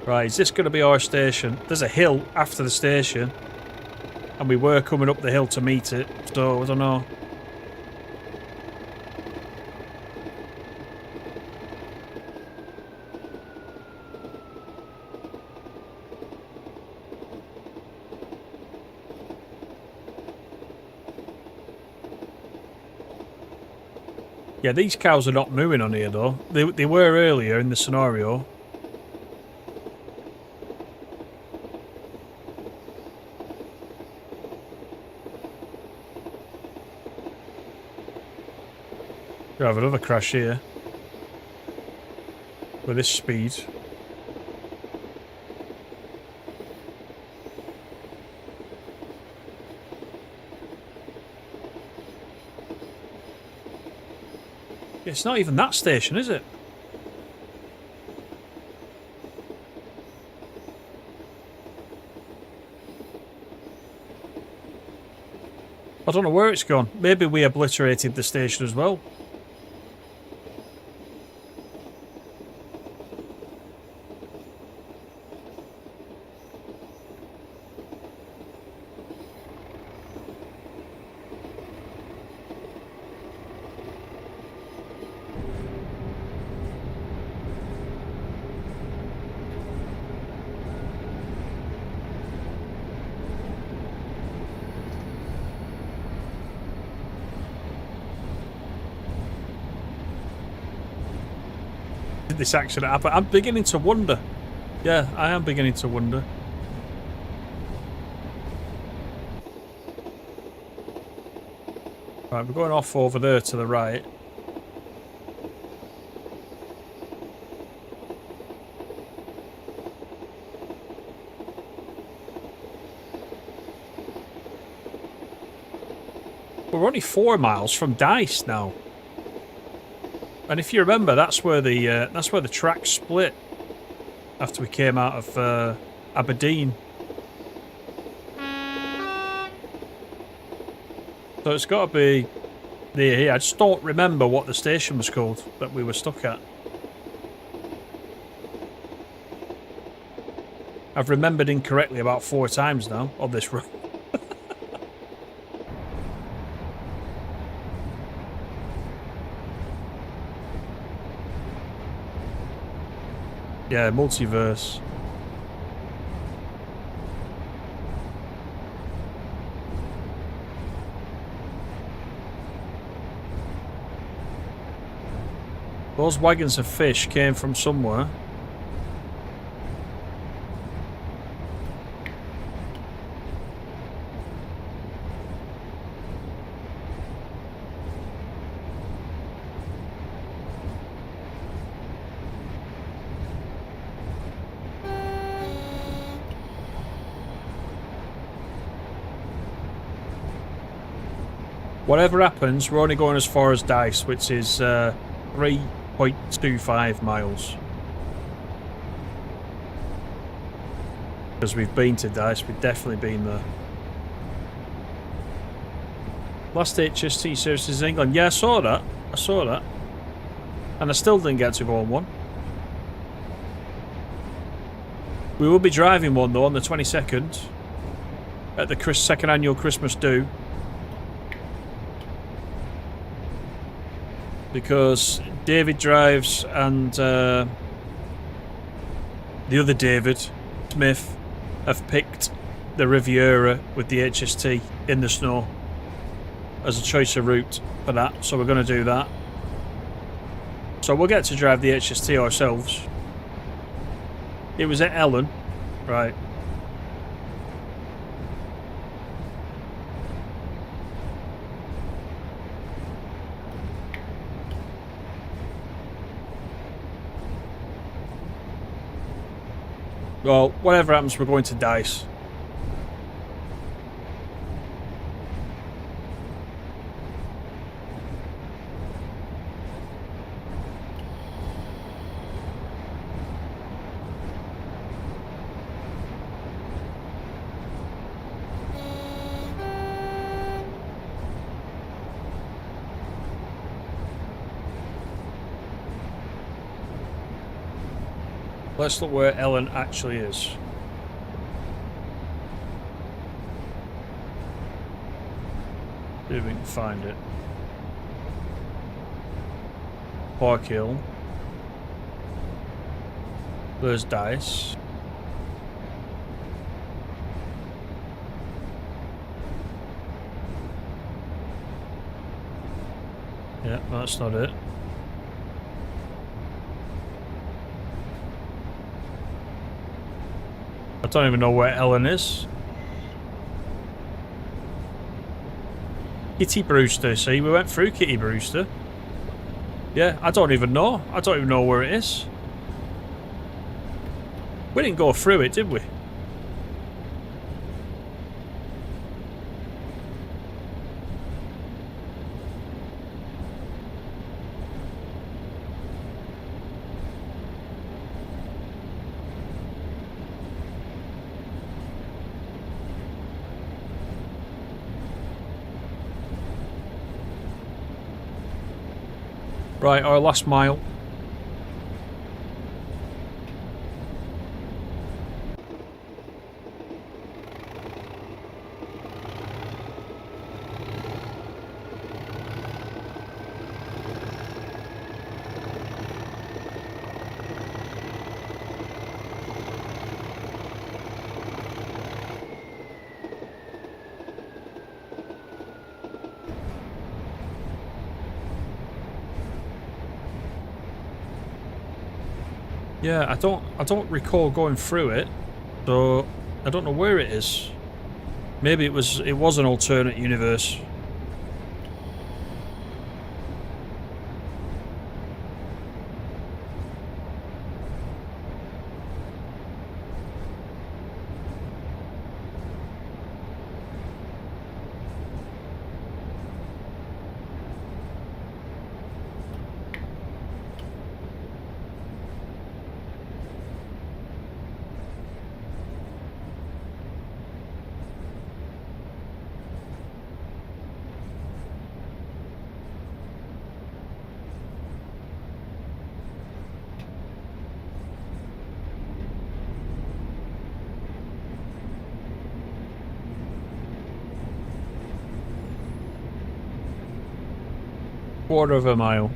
Right, is this going to be our station? There's a hill after the station. And we were coming up the hill to meet it, so I don't know. Yeah, these cows are not mooing on here though. They were earlier in the scenario. We have another crash here. With this speed. It's not even that station, is it? I don't know where it's gone. Maybe we obliterated the station as well. This accident happened. I'm beginning to wonder. Yeah, I am beginning to wonder. Right, we're going off over there to the right. We're only 4 miles from Dice now. And if you remember, that's where the track split after we came out of Aberdeen. So it's got to be near here. I just don't remember what the station was called that we were stuck at. I've remembered incorrectly about 4 times now on this road. Yeah, multiverse. Those wagons of fish came from somewhere. Whatever happens, we're only going as far as Dice, which is 3.25 miles. Because we've been to Dice, we've definitely been there. Last HST services in England. Yeah, I saw that. I saw that. And I still didn't get to go on one. We will be driving one though on the 22nd. At the second annual Christmas do. Because David drives and the other David Smith have picked the Riviera with the HST in the snow as a choice of route for that, so we're going to do that. So we'll get to drive the HST ourselves. It was at Ellon, right? Well, whatever happens, we're going to Dice. Let's look where Ellon actually is. See if we can find it. Park Hill. There's Dice. Yeah, that's not it. I don't even know where Ellon is. Kitty Brewster, see? We went through Kitty Brewster. Yeah, I don't even know. I don't even know where it is. We didn't go through it, did we? Right, our last mile. Yeah, I don't recall going through it, so I don't know where it is. Maybe it was an alternate universe. Quarter of a mile.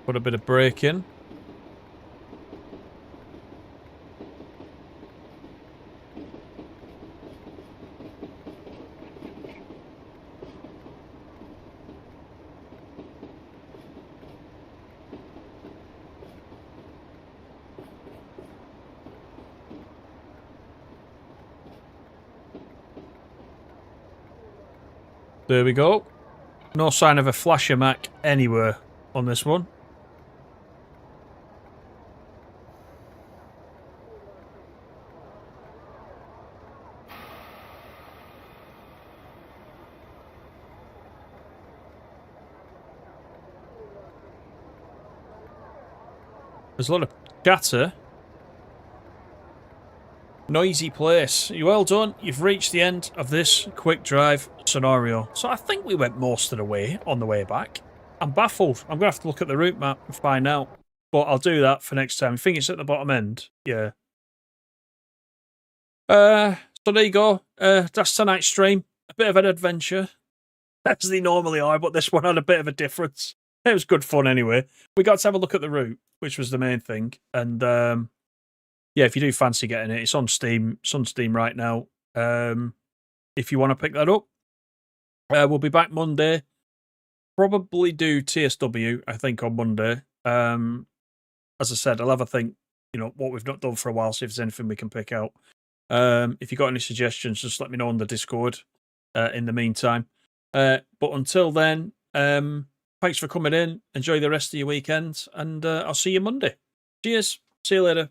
Put a bit of brake in. There we go. No sign of a flasher Mac anywhere on this one. There's a lot of chatter. Noisy place. You're well done. You've reached the end of this quick drive scenario. So I think we went most of the way on the way back. I'm baffled. I'm going to have to look at the route map and find out. But I'll do that for next time. I think it's at the bottom end. Yeah. So there you go. That's tonight's stream. A bit of an adventure. As they normally are, but this one had a bit of a difference. It was good fun anyway. We got to have a look at the route, which was the main thing. And yeah, if you do fancy getting it, it's on Steam. It's on Steam right now. If you want to pick that up, we'll be back Monday. Probably do TSW, I think, on Monday. As I said, I'll have a think, what we've not done for a while, see if there's anything we can pick out. If you've got any suggestions, just let me know on the Discord in the meantime. But until then, thanks for coming in. Enjoy the rest of your weekend, and I'll see you Monday. Cheers. See you later.